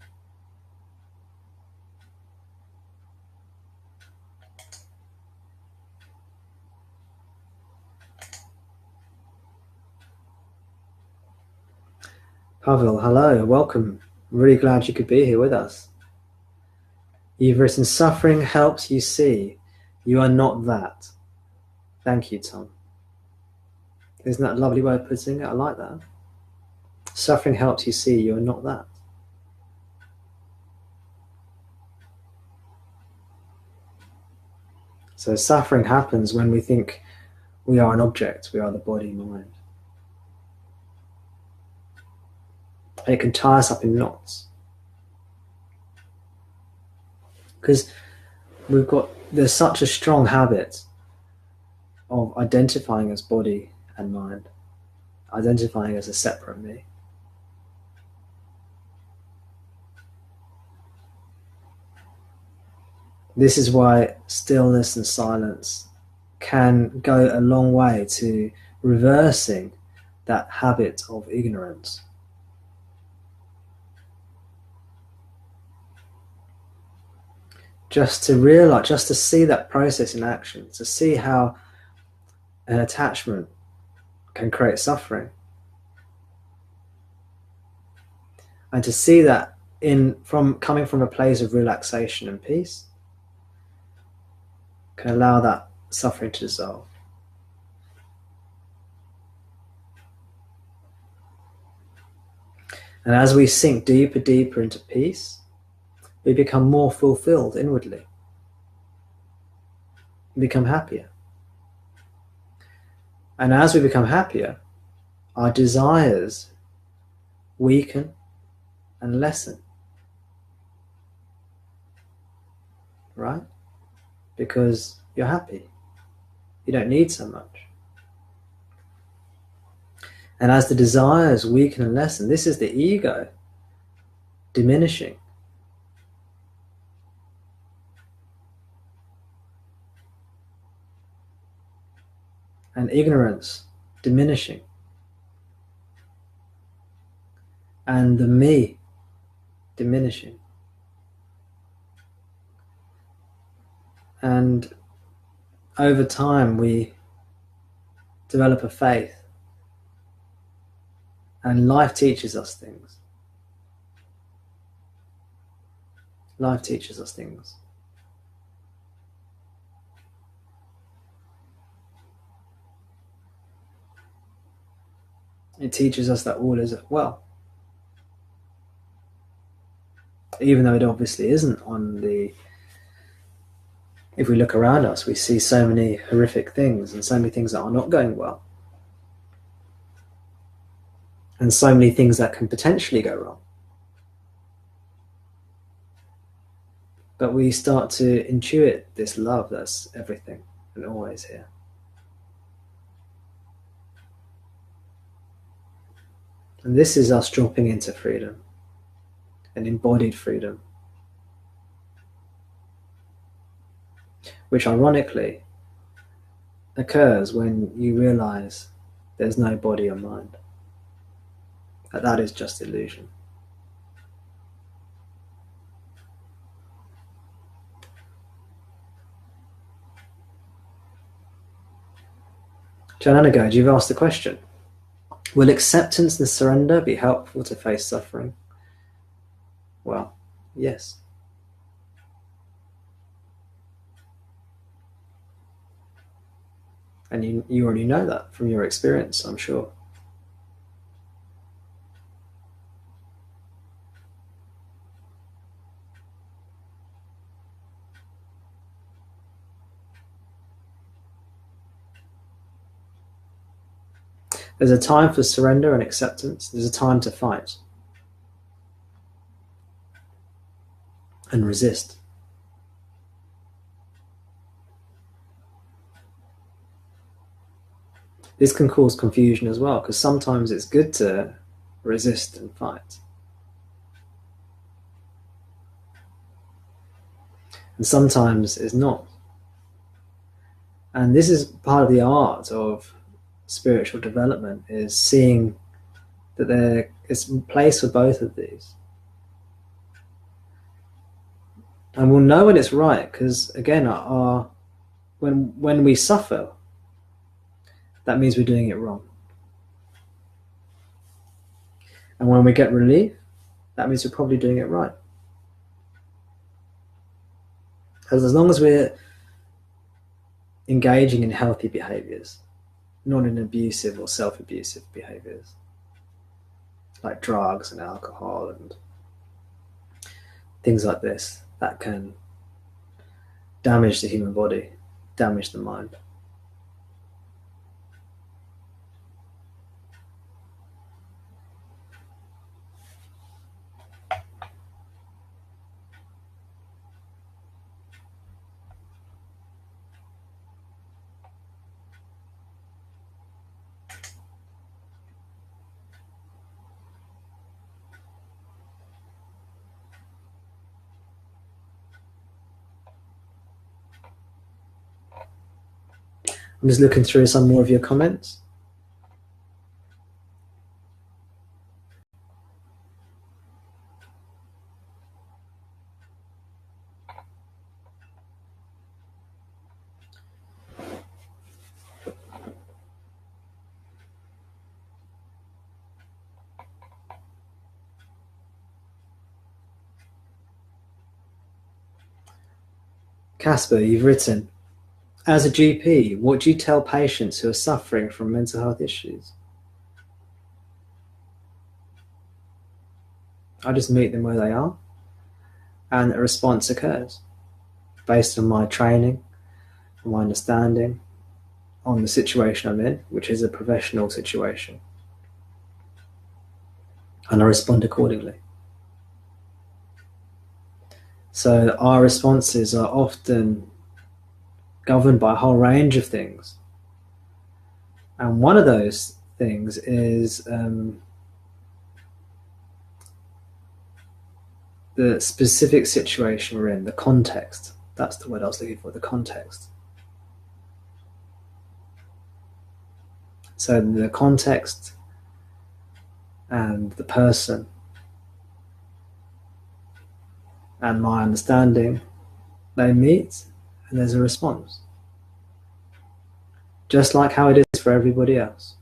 Pavel, hello, welcome. Really glad you could be here with us. You've written, suffering helps you see you are not that. Thank you, Tom. Isn't that a lovely way of putting it? I like that. Suffering helps you see you are not that. So suffering happens when we think we are an object, we are the body, mind. It can tie us up in knots. Because there's such a strong habit of identifying as body and mind, identifying as a separate me. This is why stillness and silence can go a long way to reversing that habit of ignorance. Just to realize, just to see that process in action, to see how an attachment can create suffering, and to see that coming from a place of relaxation and peace can allow that suffering to dissolve. And as we sink deeper, deeper into peace, we become more fulfilled inwardly. We become happier. And as we become happier, our desires weaken and lessen. Right? Because you're happy. You don't need so much. And as the desires weaken and lessen, this is the ego diminishing. And ignorance diminishing. And the me diminishing. And over time we develop a faith. And life teaches us things. Life teaches us things. It teaches us that all is well. Even though it obviously isn't if we look around us, we see so many horrific things and so many things that are not going well. And so many things that can potentially go wrong. But we start to intuit this love that's everything and always here. And this is us dropping into freedom, an embodied freedom, which ironically occurs when you realize there's no body or mind. That is just illusion. Jananago, you've asked the question. Will acceptance and surrender be helpful to face suffering? Well, yes. And you already know that from your experience, I'm sure. There's a time for surrender and acceptance. There's a time to fight and resist. This can cause confusion as well, because sometimes it's good to resist and fight. And sometimes it's not. And this is part of the art of spiritual development, is seeing that there is a place for both of these. And we'll know when it's right, because again, when we suffer, that means we're doing it wrong. And when we get relief, that means we're probably doing it right. Because as long as we're engaging in healthy behaviors, not in abusive or self-abusive behaviors, like drugs and alcohol and things like this, that can damage the human body, damage the mind. I'm just looking through some more of your comments. Casper, you've written, as a GP, what do you tell patients who are suffering from mental health issues? I just meet them where they are, and a response occurs based on my training, on my understanding, on the situation I'm in, which is a professional situation. And I respond accordingly. So our responses are often governed by a whole range of things. And one of those things is the specific situation we're in, the context. That's the word I was looking for, the context. So the context and the person and my understanding, they meet and there's a response. Just like how it is for everybody else.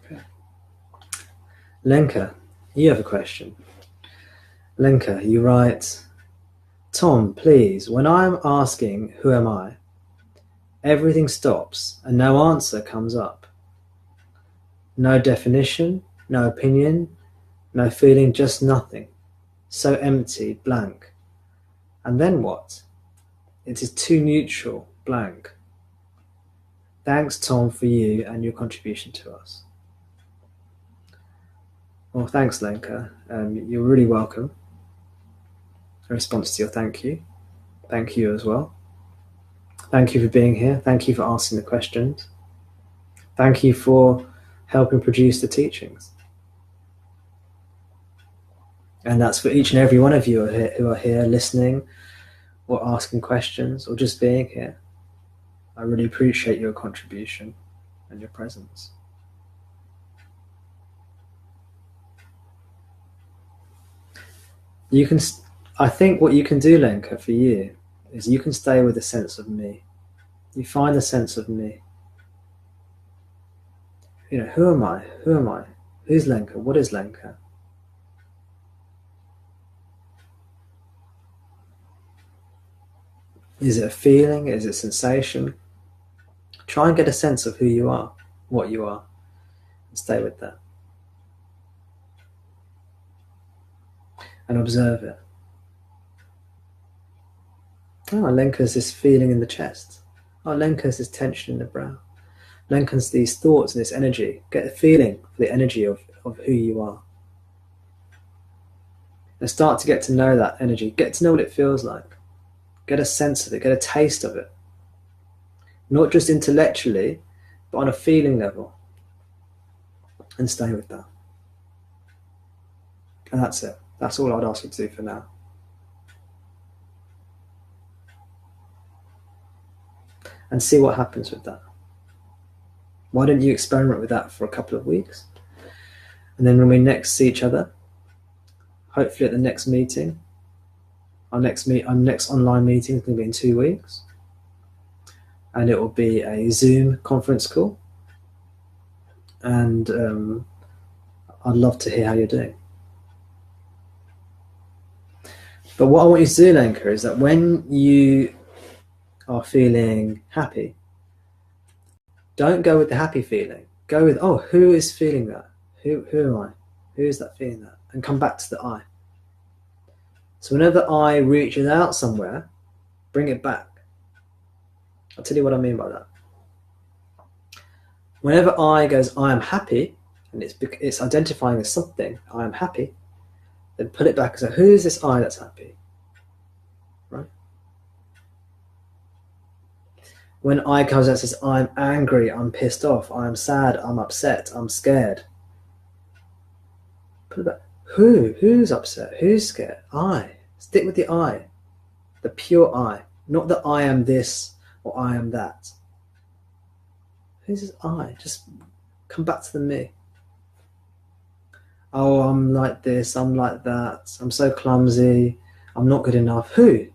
Okay. Lenka, you have a question. Lenka, you write, Tom, please, when I'm asking who am I, everything stops and no answer comes up. No definition, no opinion, no feeling, just nothing. So empty, blank. And then what? It is too neutral, blank. Thanks, Tom, for you and your contribution to us. Well, thanks, Lenka. You're really welcome. A response to your thank you. Thank you as well. Thank you for being here. Thank you for asking the questions. Thank you for helping produce the teachings. And that's for each and every one of you who are here listening or asking questions or just being here. I really appreciate your contribution and your presence. I think what you can do, Lenka, for you is you can stay with the sense of me. You find the sense of me. You know, who am I? Who am I? Who's Lenka? What is Lenka? Is it a feeling? Is it a sensation? Try and get a sense of who you are, what you are, and stay with that. And observe it. Oh, Lenka's this feeling in the chest. Oh, Lenka's this tension in the brow. Lenka's these thoughts and this energy. Get a feeling for the energy of who you are. And start to get to know that energy. Get to know what it feels like. Get a sense of it. Get a taste of it. Not just intellectually, but on a feeling level. And stay with that. And that's it. That's all I'd ask you to do for now. And see what happens with that. Why don't you experiment with that for a couple of weeks? And then when we next see each other, hopefully at the next meeting, our next online meeting is going to be in 2 weeks. And it will be a Zoom conference call. And I'd love to hear how you're doing. But what I want you to do, Lenka, is that when you are feeling happy, don't go with the happy feeling. Go with, oh, who is feeling that? Who am I? Who is that feeling that? And come back to the I. So whenever the I reaches out somewhere, bring it back. I'll tell you what I mean by that. Whenever I goes, I am happy, and it's identifying as something, I am happy, then put it back and say, who is this I that's happy? Right? When I comes out and says, I'm angry, I'm pissed off, I'm sad, I'm upset, I'm scared. Put it back. Who's upset? Who's scared? I. Stick with the I. The pure I. Not that I am this or I am that. Who's this I? Just come back to the me. Oh, I'm like this, I'm like that, I'm so clumsy, I'm not good enough. Don't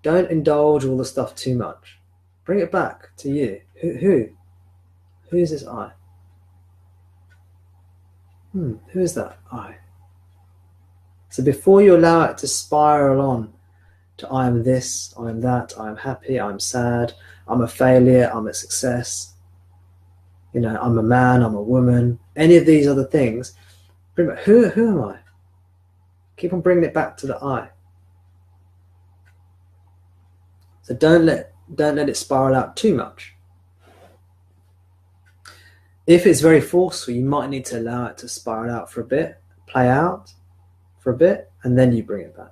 indulge all the stuff too much. Bring it back to you. Who's this I? Who is that I? So before you allow it to spiral on to I am this, I am that, I am happy, I'm sad, I'm a failure, I'm a success, you know, I'm a man, I'm a woman, any of these other things, who am I? Keep on bringing it back to the I. So don't let it spiral out too much. If it's very forceful, you might need to allow it to spiral out for a bit, play out for a bit, and then you bring it back.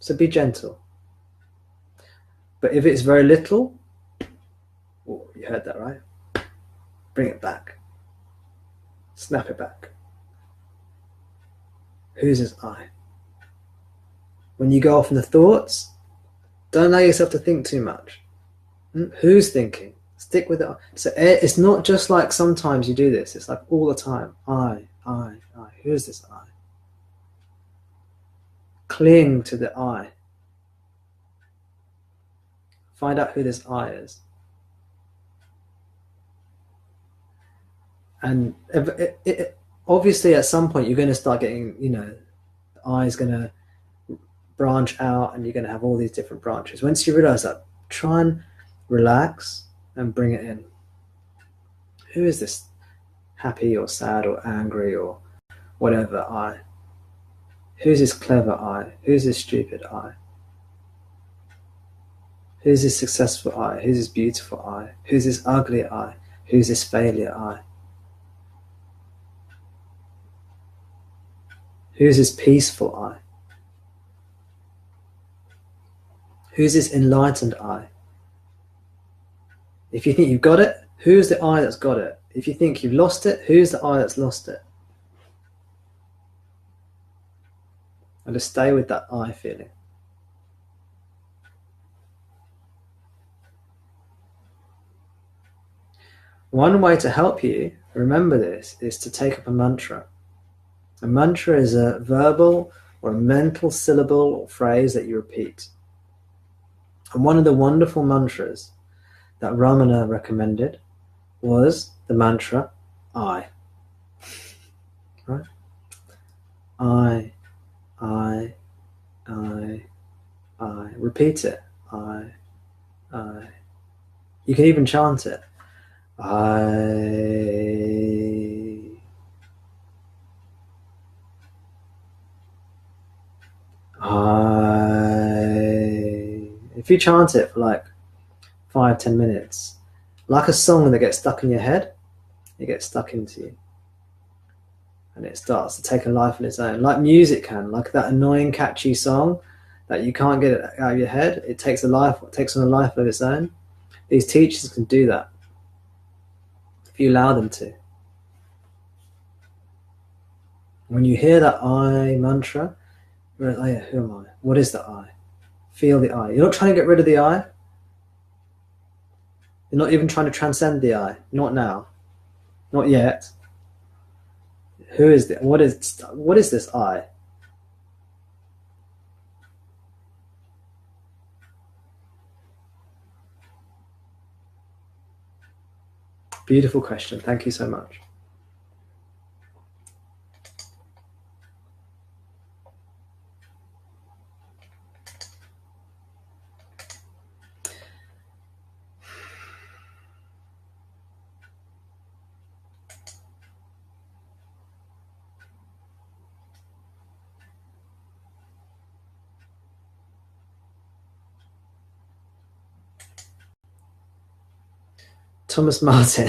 So be gentle. But if it's very little, oh, you heard that, right? Bring it back. Snap it back. Whose is I? When you go off in the thoughts, don't allow yourself to think too much. Who's thinking? Stick with it. So it's not just like sometimes you do this. It's like all the time. I. Who's this I? Cling to the I. Find out who this I is. And obviously at some point you're going to start getting, you know, the I is going to branch out and you're going to have all these different branches. Once you realize that, try and relax and bring it in. Who is this happy or sad or angry or whatever I? Who's this clever I? Who's this stupid I? Who's this successful I? Who's this beautiful I? Who's this ugly I? Who's this failure I? Who's this peaceful I? Who's this enlightened I? If you think you've got it, who's the I that's got it? If you think you've lost it, who's the I that's lost it? And just stay with that I feeling. One way to help you remember this is to take up a mantra. A mantra is a verbal or a mental syllable or phrase that you repeat. And one of the wonderful mantras that Ramana recommended was the mantra I. Right? I. Repeat it. I. You can even chant it. If you chant it for like 5-10 minutes, like a song that gets stuck in your head, it gets stuck into you. And it starts to take a life of its own, like music can, like that annoying catchy song that you can't get it out of your head. It takes on a life of its own. These teachers can do that if you allow them to. When you hear that I mantra, you're like, oh yeah, who am I? What is the I? Feel the I. You're not trying to get rid of the I. You're not even trying to transcend the I. Not now. Not yet. Who is this? What is this I? Beautiful question. Thank you so much. Thomas Martin.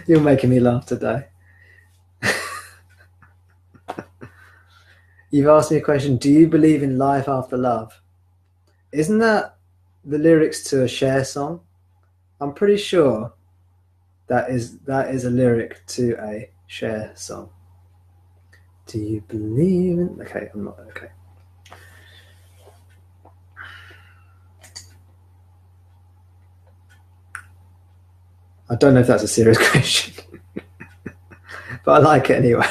You're making me laugh today. You've asked me a question. Do you believe in life after love? Isn't that the lyrics to a Cher song? I'm pretty sure that is a lyric to a Cher song. Do you believe in... Okay, I'm not... Okay. I don't know if that's a serious question, but I like it anyway.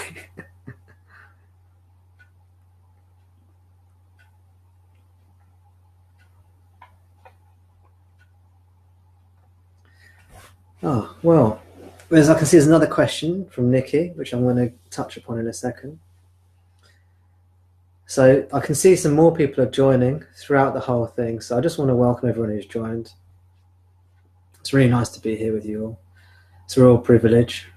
Oh, well, as I can see, there's another question from Nikki, which I'm going to touch upon in a second. So I can see some more people are joining throughout the whole thing. So I just want to welcome everyone who's joined. It's really nice to be here with you all. It's a real privilege.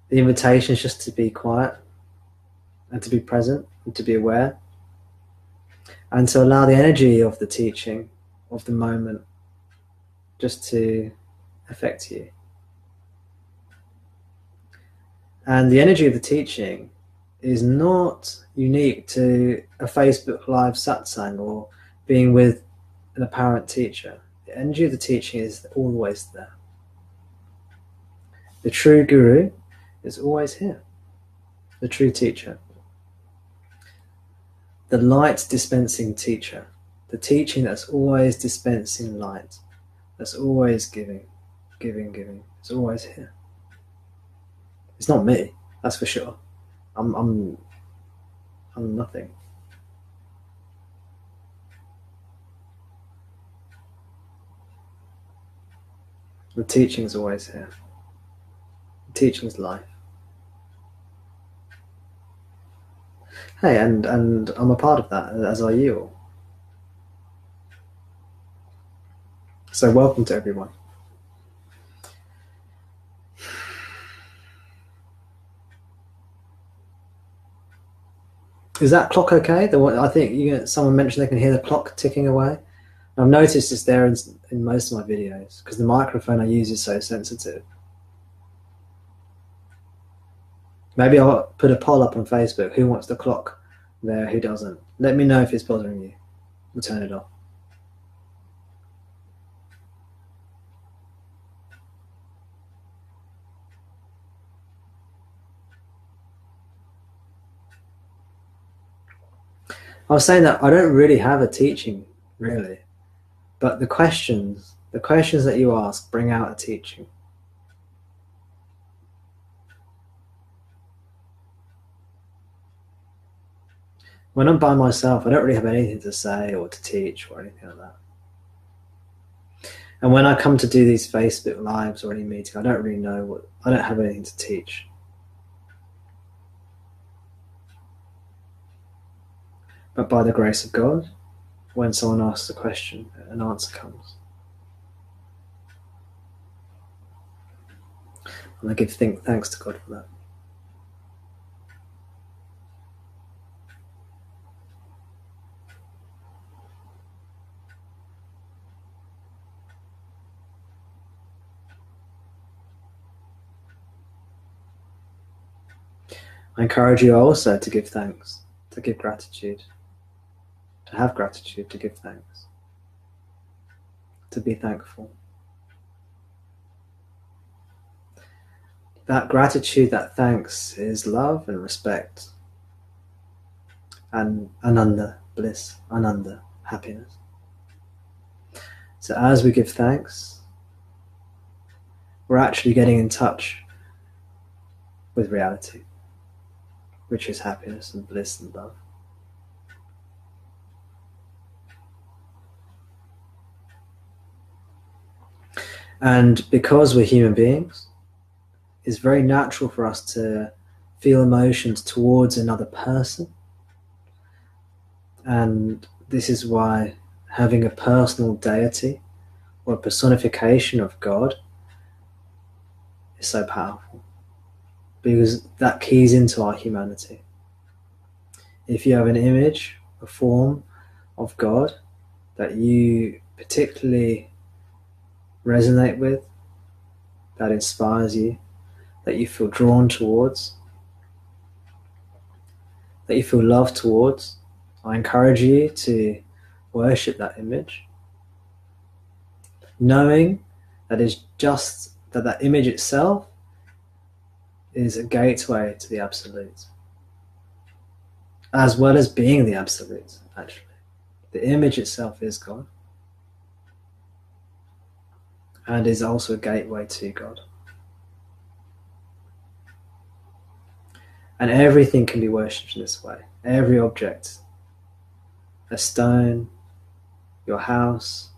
The invitation is just to be quiet and to be present and to be aware and to allow the energy of the teaching, of the moment, just to affect you. And the energy of the teaching is not unique to a Facebook Live satsang or being with an apparent teacher. The energy of the teaching is always there. The true guru is always here. The true teacher. The light dispensing teacher. The teaching that's always dispensing light. That's always giving. It's always here. It's not me, that's for sure. I'm nothing. The teaching is always here. The teaching is life. Hey, and I'm a part of that, as are you all. So welcome to everyone. Is that clock okay? I think someone mentioned they can hear the clock ticking away. I've noticed it's there in most of my videos because the microphone I use is so sensitive. Maybe I'll put a poll up on Facebook. Who wants the clock there? Who doesn't? Let me know if it's bothering you. We'll turn it off. I was saying that I don't really have a teaching, really, but the questions that you ask bring out a teaching. When I'm by myself, I don't really have anything to say or to teach or anything like that. And when I come to do these Facebook Lives or any meeting, I don't have anything to teach. But by the grace of God, when someone asks a question, an answer comes. And I give thanks to God for that. I encourage you also to give thanks, to give gratitude, to have gratitude, to give thanks, to be thankful. That gratitude, that thanks is love and respect and ananda, bliss, ananda, happiness. So as we give thanks, we're actually getting in touch with reality, which is happiness and bliss and love. And because we're human beings, it's very natural for us to feel emotions towards another person. And this is why having a personal deity or a personification of God is so powerful, because that keys into our humanity. If you have an image, a form of God that you particularly resonate with, that inspires you, that you feel drawn towards, that you feel love towards, I encourage you to worship that image, knowing that it's just that image itself is a gateway to the absolute, as well as being the absolute, actually. The image itself is God and is also a gateway to God. And everything can be worshipped in this way. Every object, a stone, your house,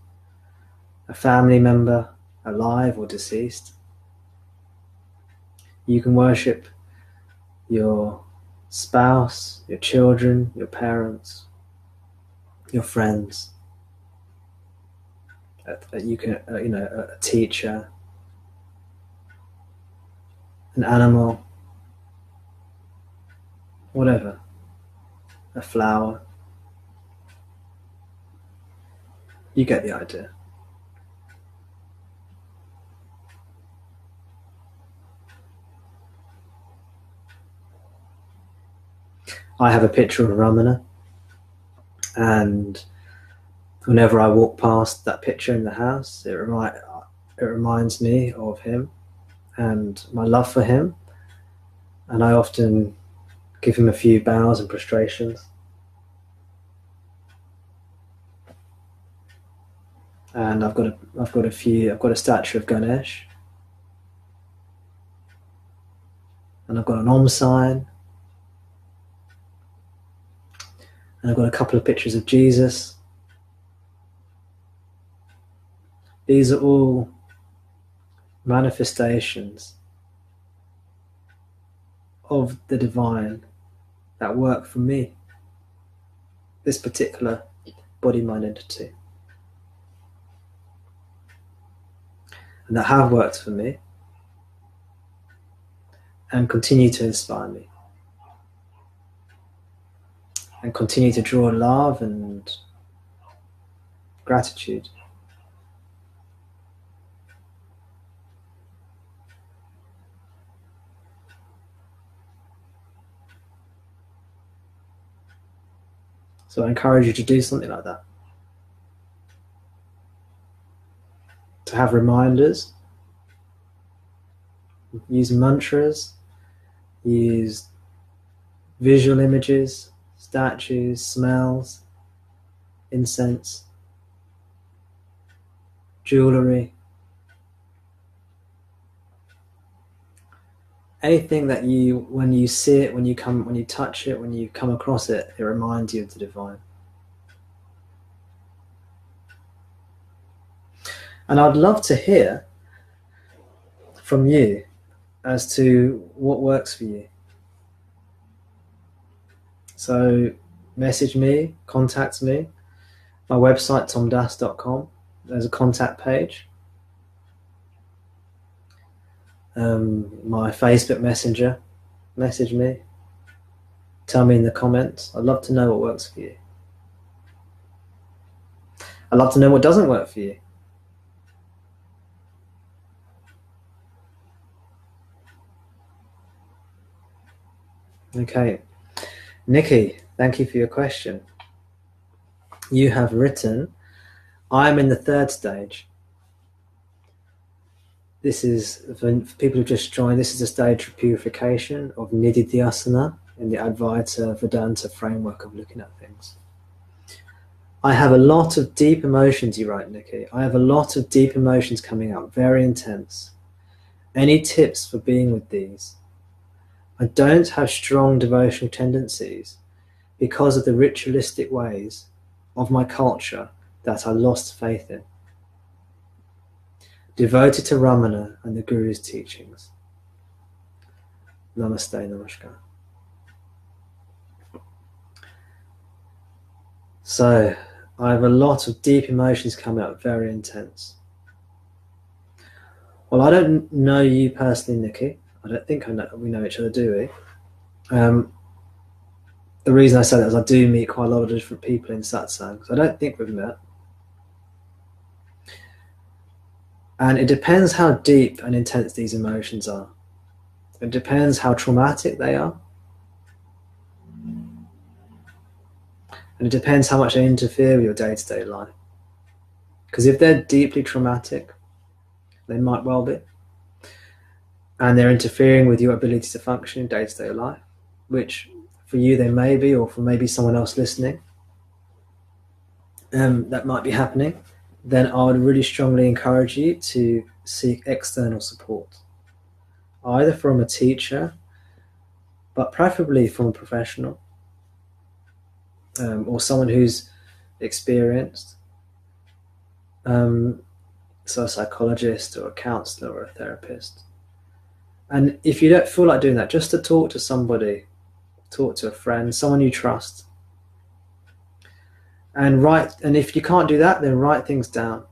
a family member, alive or deceased. You can worship your spouse, your children, your parents, your friends. You can, a teacher, an animal, whatever, a flower. You get the idea. I have a picture of Ramana, and whenever I walk past that picture in the house, it reminds me of him and my love for him, and I often give him a few bows and prostrations. And I've got a statue of Ganesh, and I've got an Om sign, and I've got a couple of pictures of Jesus. These are all manifestations of the divine that work for me, this particular body-mind entity, and that have worked for me and continue to inspire me and continue to draw love and gratitude. So I encourage you to do something like that. To have reminders, use mantras, use visual images, statues, smells, incense, jewelry. Anything that when you see it, when you touch it, when you come across it, it reminds you of the divine. And I'd love to hear from you as to what works for you. So message me, contact me. My website, tomdas.com. There's a contact page. My Facebook Messenger, message me. Tell me in the comments. I'd love to know what works for you. I'd love to know what doesn't work for you. Okay. Nikki, thank you for your question. You have written, I'm in the third stage. This is, for people who've just joined, this is a stage of purification of Nididhyasana in the Advaita Vedanta framework of looking at things. I have a lot of deep emotions, you write, Nikki. I have a lot of deep emotions coming up, very intense. Any tips for being with these? I don't have strong devotional tendencies because of the ritualistic ways of my culture that I lost faith in. Devoted to Ramana and the Guru's teachings. Namaste, namaskar. So, I have a lot of deep emotions coming up, very intense. Well, I don't know you personally, Nikki. I don't think we know each other, do we? The reason I say that is I do meet quite a lot of different people in Satsang, so I don't think we've met. And it depends how deep and intense these emotions are. It depends how traumatic they are. And it depends how much they interfere with your day-to-day life. Because if they're deeply traumatic, they might well be, and they're interfering with your ability to function in day-to-day life, which for you they may be, or for maybe someone else listening, that might be happening, then I would really strongly encourage you to seek external support, either from a teacher, but preferably from a professional, or someone who's experienced, so a psychologist or a counselor or a therapist. And if you don't feel like doing that, just to talk to somebody, talk to a friend, someone you trust. And if you can't do that, then write things down.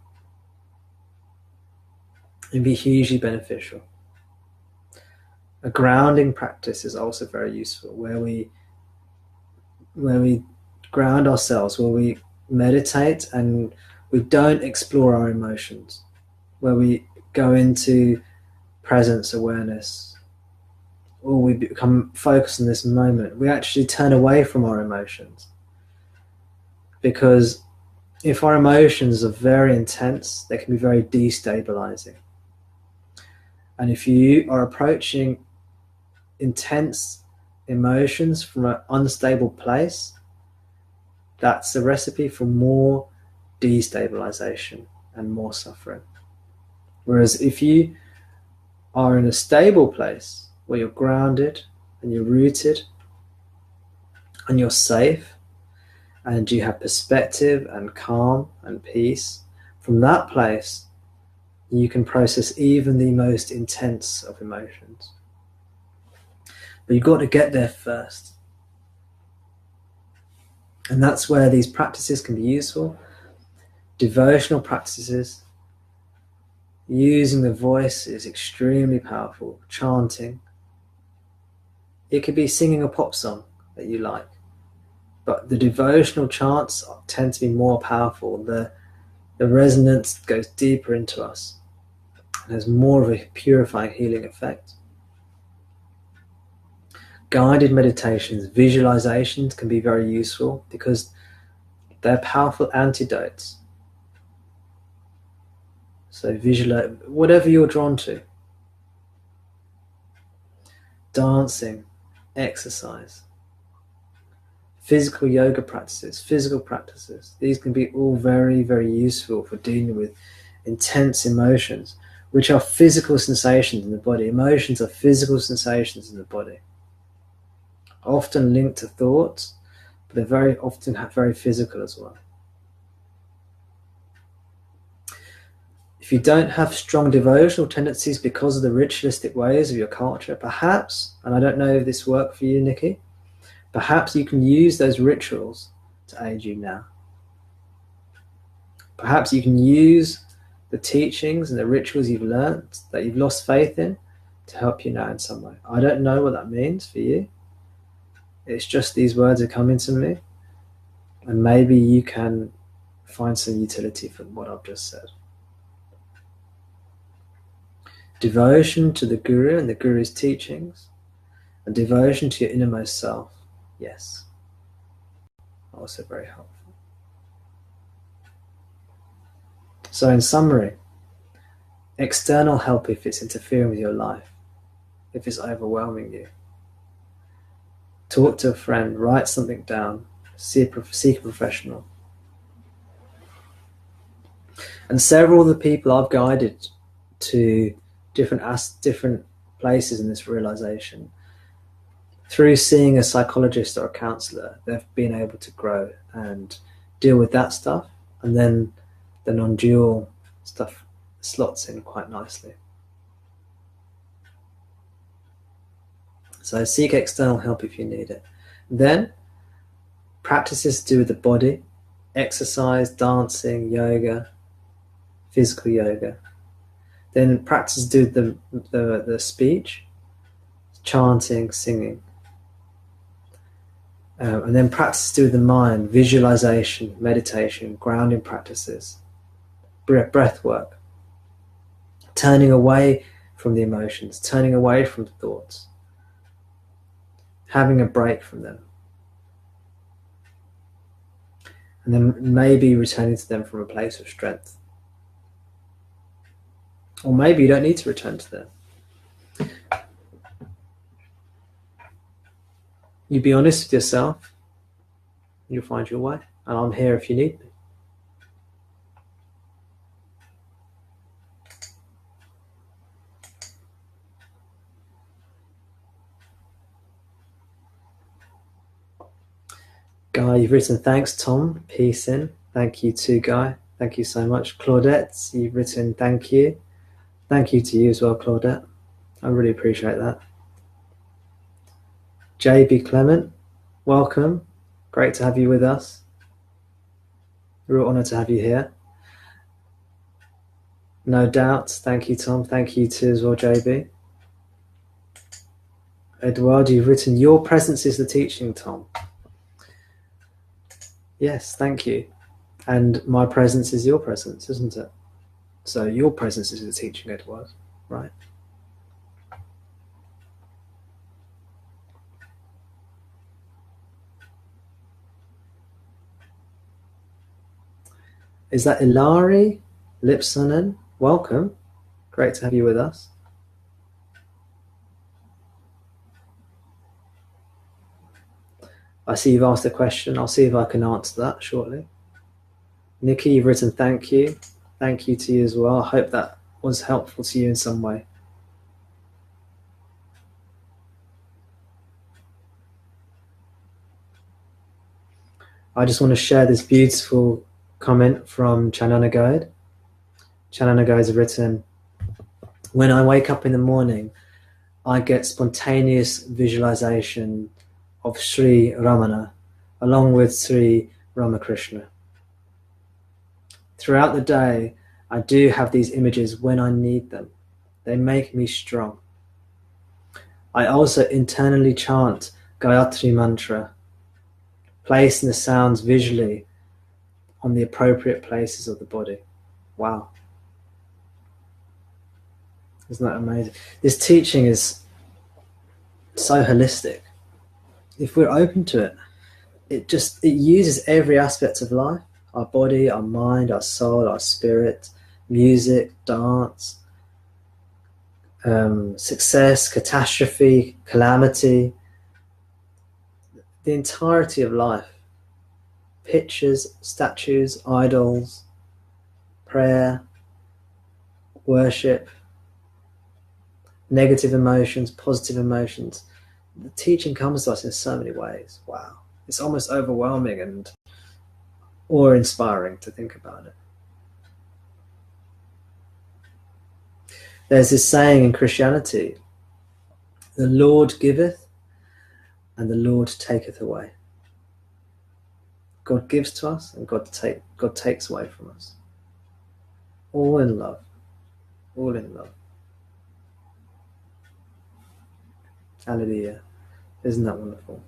It'd be hugely beneficial. A grounding practice is also very useful, where we ground ourselves, where we meditate and we don't explore our emotions, where we go into presence awareness, or we become focused on this moment. We actually turn away from our emotions, because if our emotions are very intense, they can be very destabilizing. And if you are approaching intense emotions from an unstable place, that's a recipe for more destabilization and more suffering. Whereas if you are in a stable place where you're grounded and you're rooted and you're safe and you have perspective and calm and peace, from that place you can process even the most intense of emotions. But you've got to get there first. And that's where these practices can be useful. Devotional practices, using the voice is extremely powerful. Chanting. It could be singing a pop song that you like. But the devotional chants tend to be more powerful. The resonance goes deeper into us. It has more of a purifying, healing effect. Guided meditations, visualizations can be very useful because they're powerful antidotes. So visualize whatever you're drawn to. Dancing, exercise, physical yoga practices, physical practices. These can be all very, very useful for dealing with intense emotions, which are physical sensations in the body. Emotions are physical sensations in the body, often linked to thoughts, but they're very often very physical as well. If you don't have strong devotional tendencies because of the ritualistic ways of your culture, perhaps, and I don't know if this worked for you, Nikki, perhaps you can use those rituals to aid you now. Perhaps you can use the teachings and the rituals you've learned that you've lost faith in to help you now in some way. I don't know what that means for you. It's just these words are coming to me, and maybe you can find some utility from what I've just said. Devotion to the Guru and the Guru's teachings, and devotion to your innermost self, yes, also very helpful. So in summary, external help if it's interfering with your life, if it's overwhelming you. Talk to a friend, write something down, seek a professional. And several of the people I've guided to different places in this realization, through seeing a psychologist or a counselor, they've been able to grow and deal with that stuff, and then the non-dual stuff slots in quite nicely. So seek external help if you need it. Then practices to do with the body, exercise, dancing, yoga, physical yoga. Then practice to do with the speech, chanting, singing. And then practice to do with the mind, visualization, meditation, grounding practices, breath work, turning away from the emotions, turning away from the thoughts, having a break from them, and then maybe returning to them from a place of strength. Or maybe you don't need to return to them. You be honest with yourself, you'll find your way, and I'm here if you need me. Guy, you've written thanks, Tom. Peace in. Thank you too, Guy. Thank you so much. Claudette, you've written thank you. Thank you to you as well, Claudette. I really appreciate that. JB Clement, welcome. Great to have you with us. Real honour to have you here. No doubt. Thank you, Tom. Thank you too as well, JB. Edward, you've written, your presence is the teaching, Tom. Yes, thank you. And my presence is your presence, isn't it? So your presence is the teaching, Edward, right? Is that Ilari Lipsonen? Welcome. Great to have you with us. I see you've asked a question. I'll see if I can answer that shortly. Nikki, you've written thank you. Thank you to you as well. I hope that was helpful to you in some way. I just want to share this beautiful comment from Chanana Guide. Chanana Guide has written, when I wake up in the morning, I get spontaneous visualization of Sri Ramana along with Sri Ramakrishna. Throughout the day, I do have these images when I need them. They make me strong. I also internally chant Gayatri mantra, placing the sounds visually on the appropriate places of the body. Wow. Isn't that amazing? This teaching is so holistic. If we're open to it, it uses every aspect of life, our body, our mind, our soul, our spirit, music, dance, success, catastrophe, calamity, the entirety of life. Pictures, statues, idols, prayer, worship, negative emotions, positive emotions. The teaching comes to us in so many ways. Wow. It's almost overwhelming and awe-inspiring to think about it. There's this saying in Christianity, the Lord giveth and the Lord taketh away. God gives to us and God takes away from us. All in love. All in love. Hallelujah. Isn't that wonderful?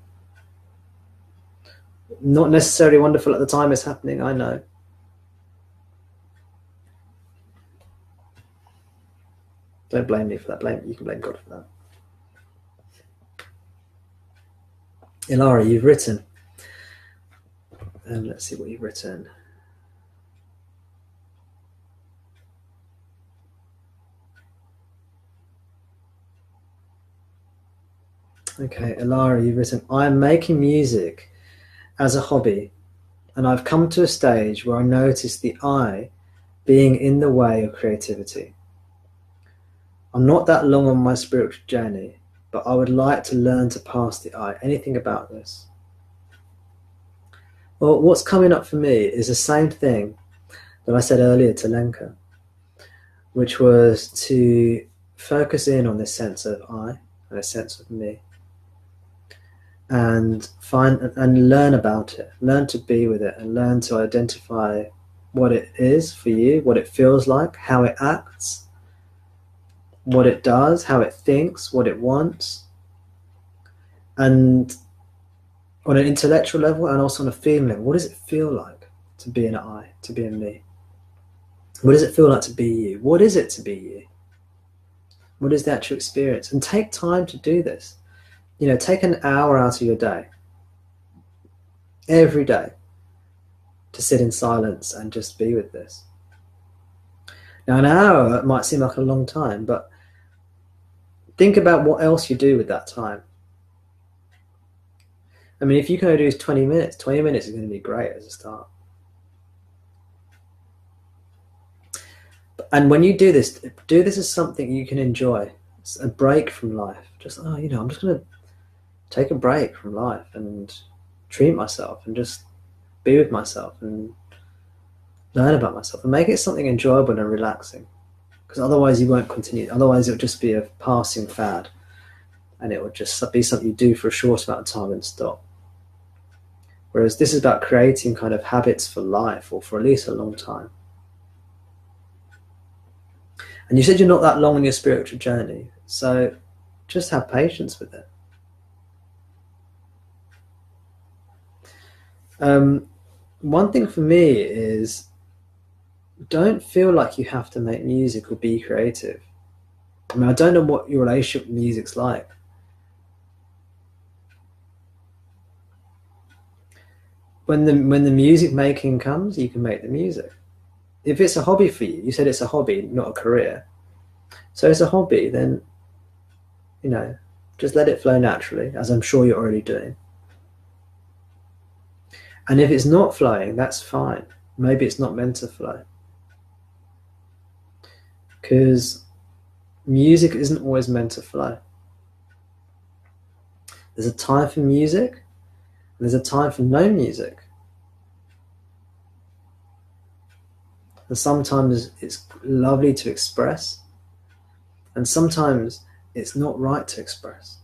Not necessarily wonderful at the time it's happening, I know. Don't blame me for that. You can blame God for that. Ilara, you've written. Let's see what you've written. Okay, Ilara, you've written, I am making music as a hobby, and I've come to a stage where I notice the I being in the way of creativity. I'm not that long on my spiritual journey, but I would like to learn to pass the I. Anything about this? Well, what's coming up for me is the same thing that I said earlier to Lenka, which was to focus in on this sense of I and a sense of me, and find and learn about it, learn to be with it, and learn to identify what it is for you, what it feels like, how it acts, what it does, how it thinks, what it wants, and on an intellectual level and also on a feeling level, what does it feel like to be an I, to be a me? What does it feel like to be you? What is it to be you? What is the actual experience? And take time to do this. You know, take an hour out of your day, every day, to sit in silence and just be with this. Now, an hour might seem like a long time, but think about what else you do with that time. I mean, if you can only do 20 minutes, 20 minutes is going to be great as a start. And when you do this as something you can enjoy. It's a break from life. Just, I'm just going to take a break from life and treat myself and just be with myself and learn about myself and make it something enjoyable and relaxing. Because otherwise you won't continue. Otherwise it'll just be a passing fad and it will just be something you do for a short amount of time and stop. Whereas this is about creating kind of habits for life, or for at least a long time. And you said you're not that long on your spiritual journey, so just have patience with it. One thing for me is, don't feel like you have to make music or be creative. I mean, I don't know what your relationship with music's like. When the music making comes, you can make the music. If it's a hobby for you, you said it's a hobby, not a career. So it's a hobby, then, you know, just let it flow naturally, as I'm sure you're already doing. And if it's not flowing, that's fine. Maybe it's not meant to flow. Because music isn't always meant to flow. There's a time for music, and there's a time for no music. And sometimes it's lovely to express, and sometimes it's not right to express.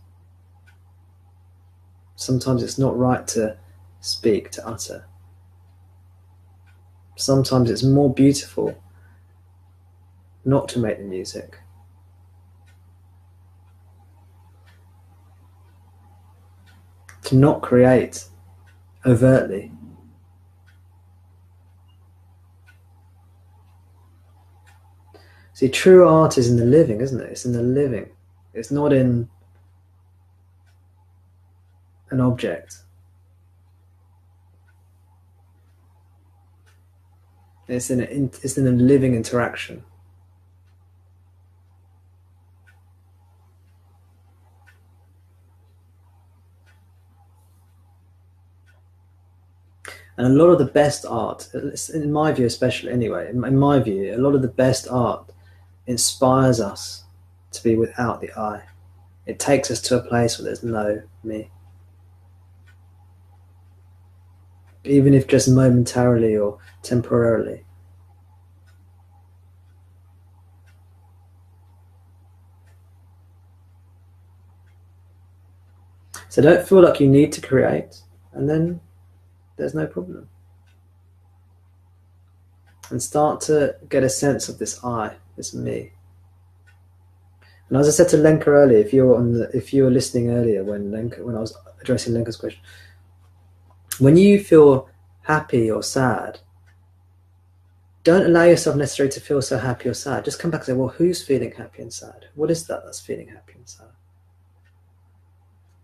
Sometimes it's not right to speak, to utter. Sometimes it's more beautiful not to make the music. To not create overtly. See, true art is in the living, isn't it? It's in the living. It's not in an object. It's in a living interaction. And a lot of the best art, in my view especially anyway, in my view, a lot of the best art inspires us to be without the I. It takes us to a place where there's no me. Even if just momentarily or temporarily. So don't feel like you need to create, and then there's no problem. And start to get a sense of this I, this me. And as I said to Lenka earlier, if you were listening earlier when I was addressing Lenka's question, when you feel happy or sad, don't allow yourself necessarily to feel so happy or sad. Just come back and say, well, who's feeling happy and sad? What is that that's feeling happy and sad?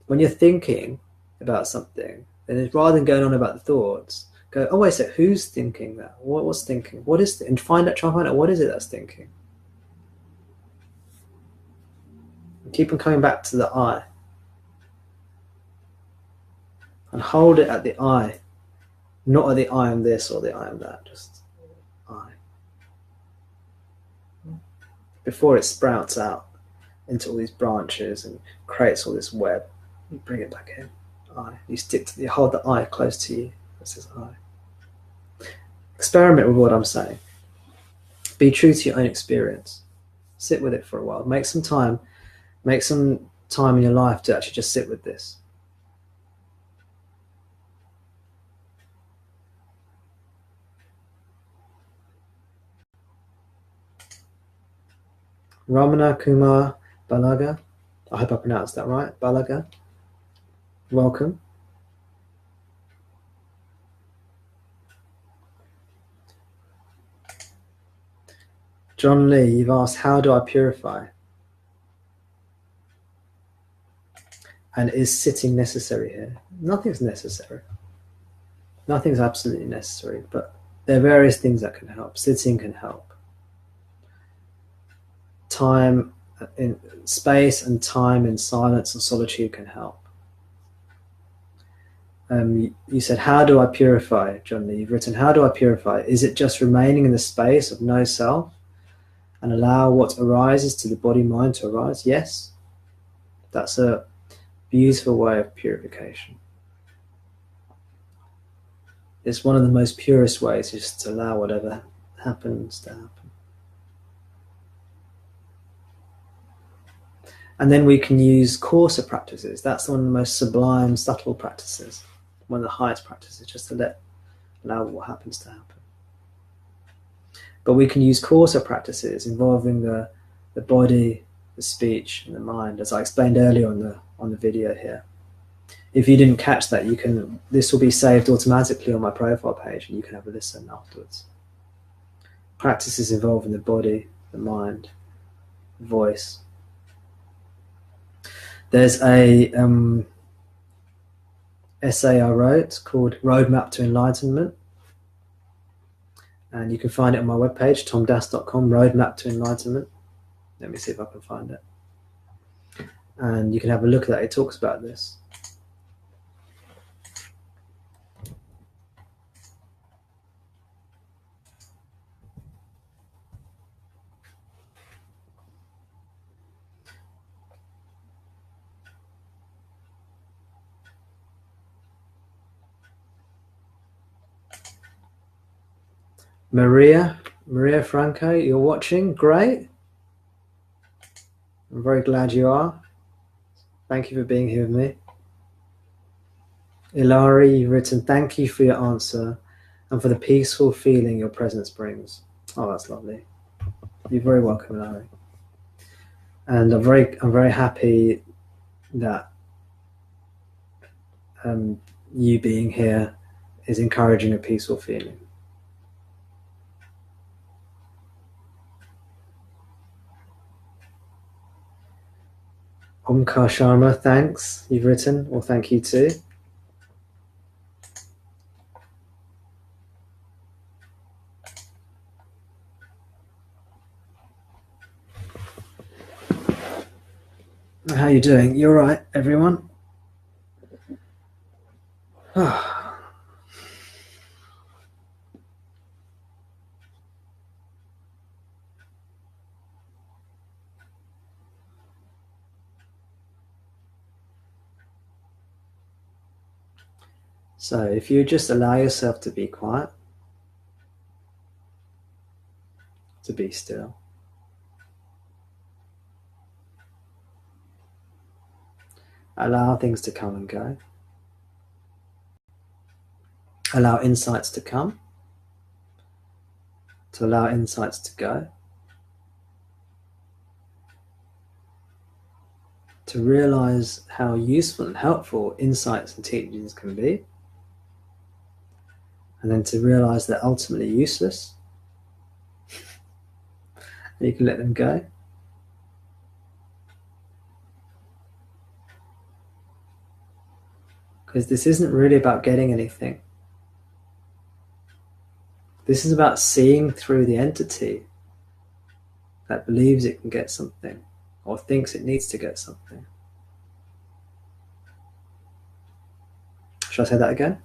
When you're thinking about something, then rather than going on about the thoughts, go, oh wait a sec, who's thinking that? What's thinking? What is it? And try and find out what is it that's thinking. And keep on coming back to the I. And hold it at the I. Not at the I am this or the I am that, just I. Before it sprouts out into all these branches and creates all this web, you bring it back in. I. You hold the I close to you. This is I. Experiment with what I'm saying. Be true to your own experience. Sit with it for a while. Make some time in your life to actually just sit with this. Ramana Kumar Balaga, I hope I pronounced that right, Balaga, welcome. John Lee, you've asked, how do I purify? And is sitting necessary here? Nothing's necessary. Nothing's absolutely necessary, but there are various things that can help. Sitting can help. Time in space and time in silence and solitude can help. You said, how do I purify, John Lee? You've written, how do I purify? Is it just remaining in the space of no self and allow what arises to the body-mind to arise? Yes. That's a beautiful way of purification. It's one of the most purest ways, just to allow whatever happens to happen. And then we can use coarser practices. That's one of the most sublime, subtle practices, one of the highest practices, just to allow what happens to happen. But we can use coarser practices involving the body, the speech, and the mind, as I explained earlier on the video here. If you didn't catch that, this will be saved automatically on my profile page, and you can have a listen afterwards. Practices involving the body, the mind, the voice. There's a essay I wrote called Roadmap to Enlightenment, and you can find it on my webpage, tomdas.com, Roadmap to Enlightenment. Let me see if I can find it. And you can have a look at that. It talks about this. Maria Franco, you're watching? Great. I'm very glad you are. Thank you for being here with me. Ilari, you've written, thank you for your answer and for the peaceful feeling your presence brings. Oh, that's lovely. You're very welcome, Ilari. And I'm very happy that you being here is encouraging a peaceful feeling. Omkar Sharma, thanks. You've written, well, thank you too. How are you doing? You all right, everyone? So if you just allow yourself to be quiet, to be still, allow things to come and go, allow insights to come, to allow insights to go, to realize how useful and helpful insights and teachings can be, and then to realize they're ultimately useless, and you can let them go. Because this isn't really about getting anything. This is about seeing through the entity that believes it can get something or thinks it needs to get something. Should I say that again?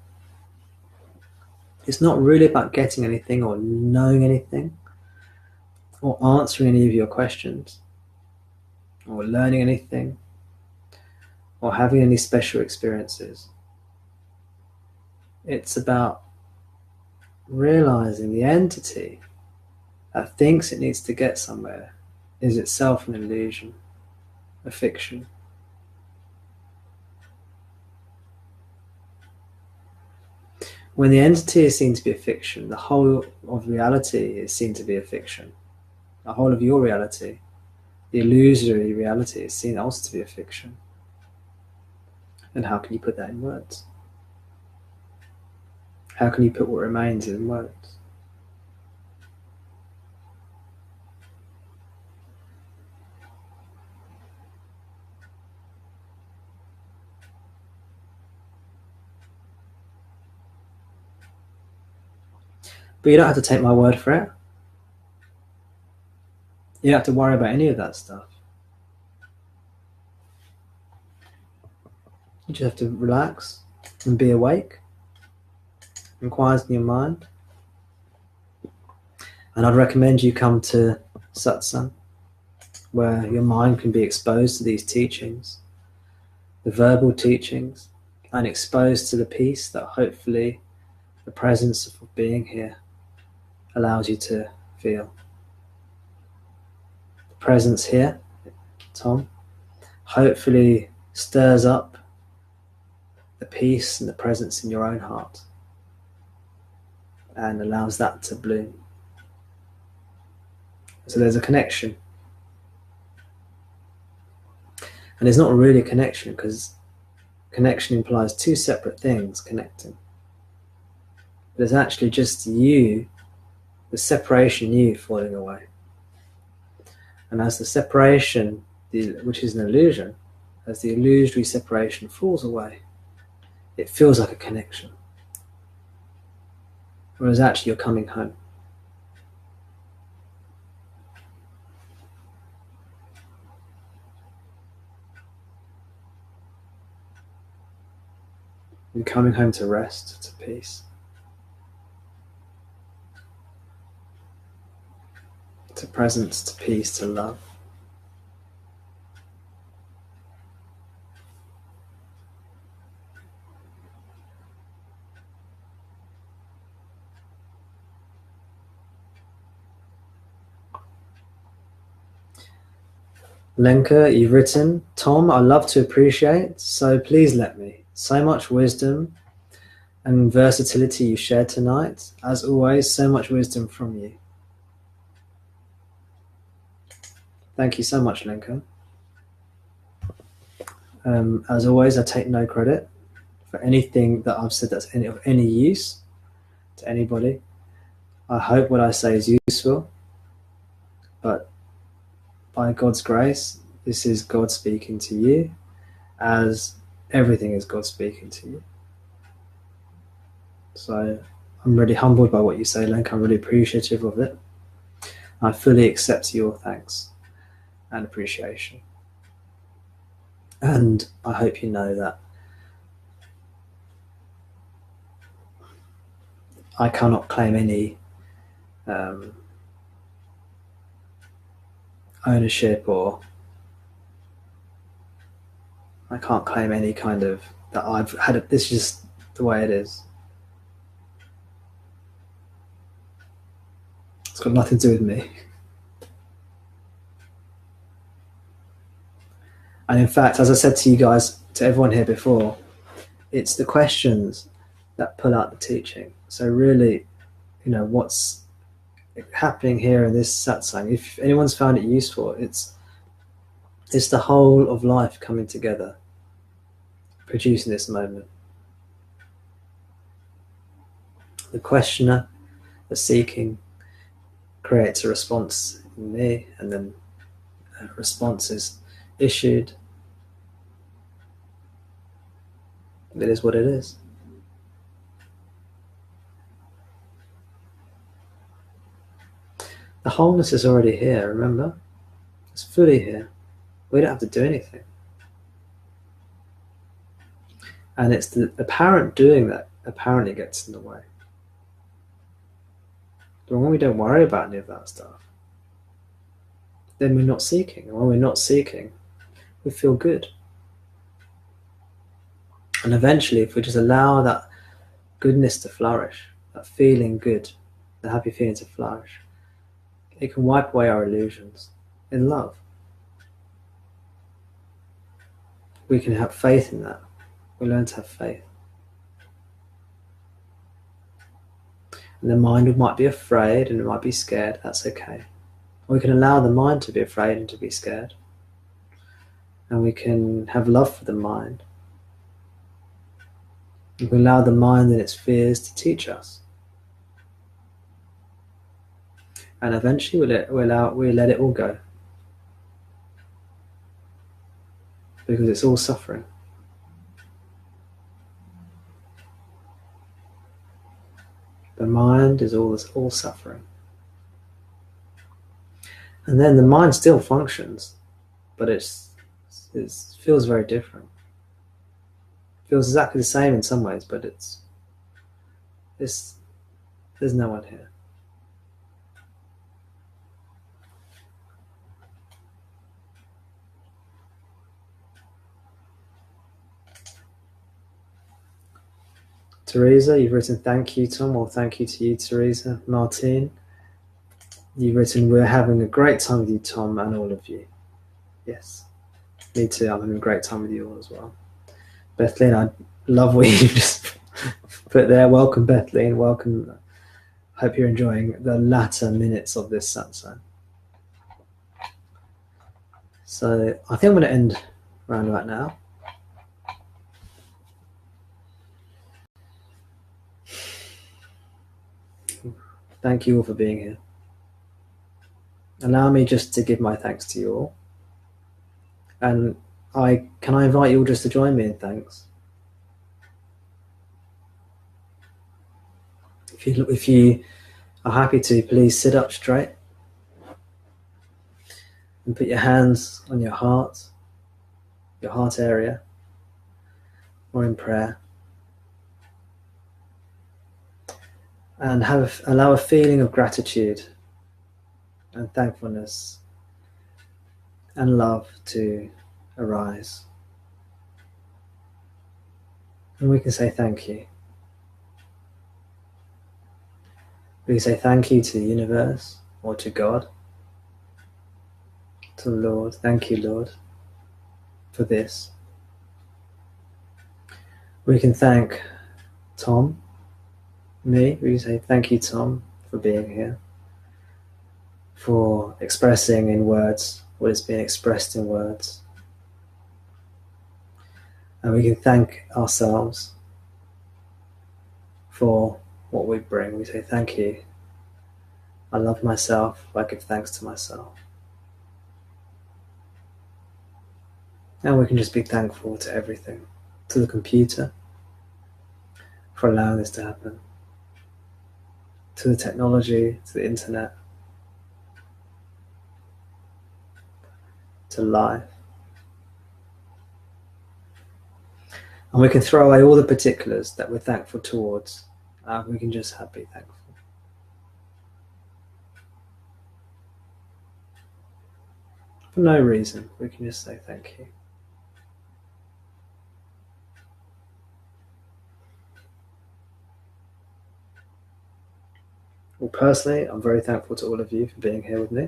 It's not really about getting anything or knowing anything or answering any of your questions or learning anything or having any special experiences. It's about realizing the entity that thinks it needs to get somewhere is itself an illusion, a fiction. When the entity is seen to be a fiction, the whole of reality is seen to be a fiction. The whole of your reality, the illusory reality, is seen also to be a fiction. And how can you put that in words? How can you put what remains in words? But you don't have to take my word for it. You don't have to worry about any of that stuff. You just have to relax and be awake and quieten your mind. And I'd recommend you come to Satsang, where your mind can be exposed to these teachings, the verbal teachings, and exposed to the peace that hopefully the presence of being here allows you to feel. The presence here, Tom, hopefully stirs up the peace and the presence in your own heart and allows that to bloom. So there's a connection. And it's not really a connection, because connection implies two separate things connecting. But it's actually just you, the separation you falling away. And as the separation, which is an illusion, as the illusory separation falls away, it feels like a connection. Whereas actually you're coming home. You're coming home to rest, to peace, to presence, to peace, to love. Lenka, you've written, Tom, I love to appreciate, so please let me. So much wisdom and versatility you shared tonight. As always, so much wisdom from you. Thank you so much, Lenka. As always, I take no credit for anything that I've said that's of any use to anybody. I hope what I say is useful, but by God's grace, this is God speaking to you, as everything is God speaking to you. So I'm really humbled by what you say, Lenka. I'm really appreciative of it. I fully accept your thanks and appreciation. And I hope you know that I cannot claim any ownership, or I can't claim any kind of that I've had it. This is just the way it is. It's got nothing to do with me. And in fact, as I said to you guys, to everyone here before, it's the questions that pull out the teaching. So really, what's happening here in this satsang, if anyone's found it useful, it's the whole of life coming together, producing this moment. The questioner, the seeking, creates a response in me, and then a response is issued. It is what it is. The wholeness is already here, remember? It's fully here. We don't have to do anything. And it's the apparent doing that apparently gets in the way. But when we don't worry about any of that stuff, then we're not seeking. And when we're not seeking, we feel good. And eventually, if we just allow that goodness to flourish, that feeling good, the happy feeling to flourish, it can wipe away our illusions in love. We can have faith in that. We learn to have faith. And the mind might be afraid and it might be scared. That's okay. We can allow the mind to be afraid and to be scared. And we can have love for the mind. We can allow the mind and its fears to teach us. And eventually we let it all go. Because it's all suffering. The mind is all suffering. And then the mind still functions, but it feels very different. It feels exactly the same in some ways, but there's no one here. Teresa, you've written thank you, Tom. Well, thank you to you, Teresa. Martine, you've written we're having a great time with you, Tom, and all of you. Yes. Me too. I'm having a great time with you all as well. Bethleen, I love what you just put there. Welcome, Bethleen. Welcome. Hope you're enjoying the latter minutes of this satsang. So I think I'm going to end around about now. Thank you all for being here. Allow me just to give my thanks to you all. And can I invite you all just to join me in thanks? If you are happy to, please sit up straight and put your hands on your heart area, or in prayer. And allow a feeling of gratitude and thankfulness and love to arise. And we can say thank you. We can say thank you to the universe, or to God, to the Lord. Thank you, Lord, for this. We can thank Tom, me. We can say thank you, Tom, for being here, for expressing in words what is being expressed in words. And we can thank ourselves for what we bring. We say thank you. I love myself. I give thanks to myself. And we can just be thankful to everything, to the computer for allowing this to happen, to the technology, to the internet, to life. And we can throw away all the particulars that we're thankful towards. We can just be thankful. For no reason, we can just say thank you. Well, personally, I'm very thankful to all of you for being here with me.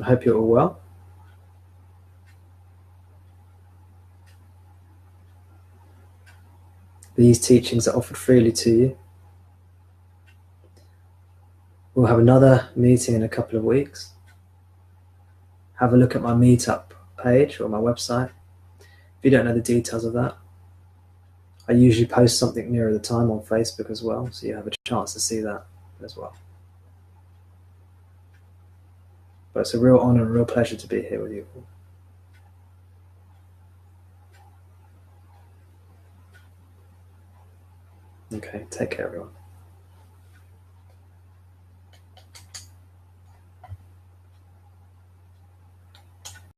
I hope you're all well. These teachings are offered freely to you. We'll have another meeting in a couple of weeks. Have a look at my meetup page or my website. If you don't know the details of that, I usually post something nearer the time on Facebook as well, so you have a chance to see that as well. But it's a real honor and a real pleasure to be here with you. Okay, take care everyone.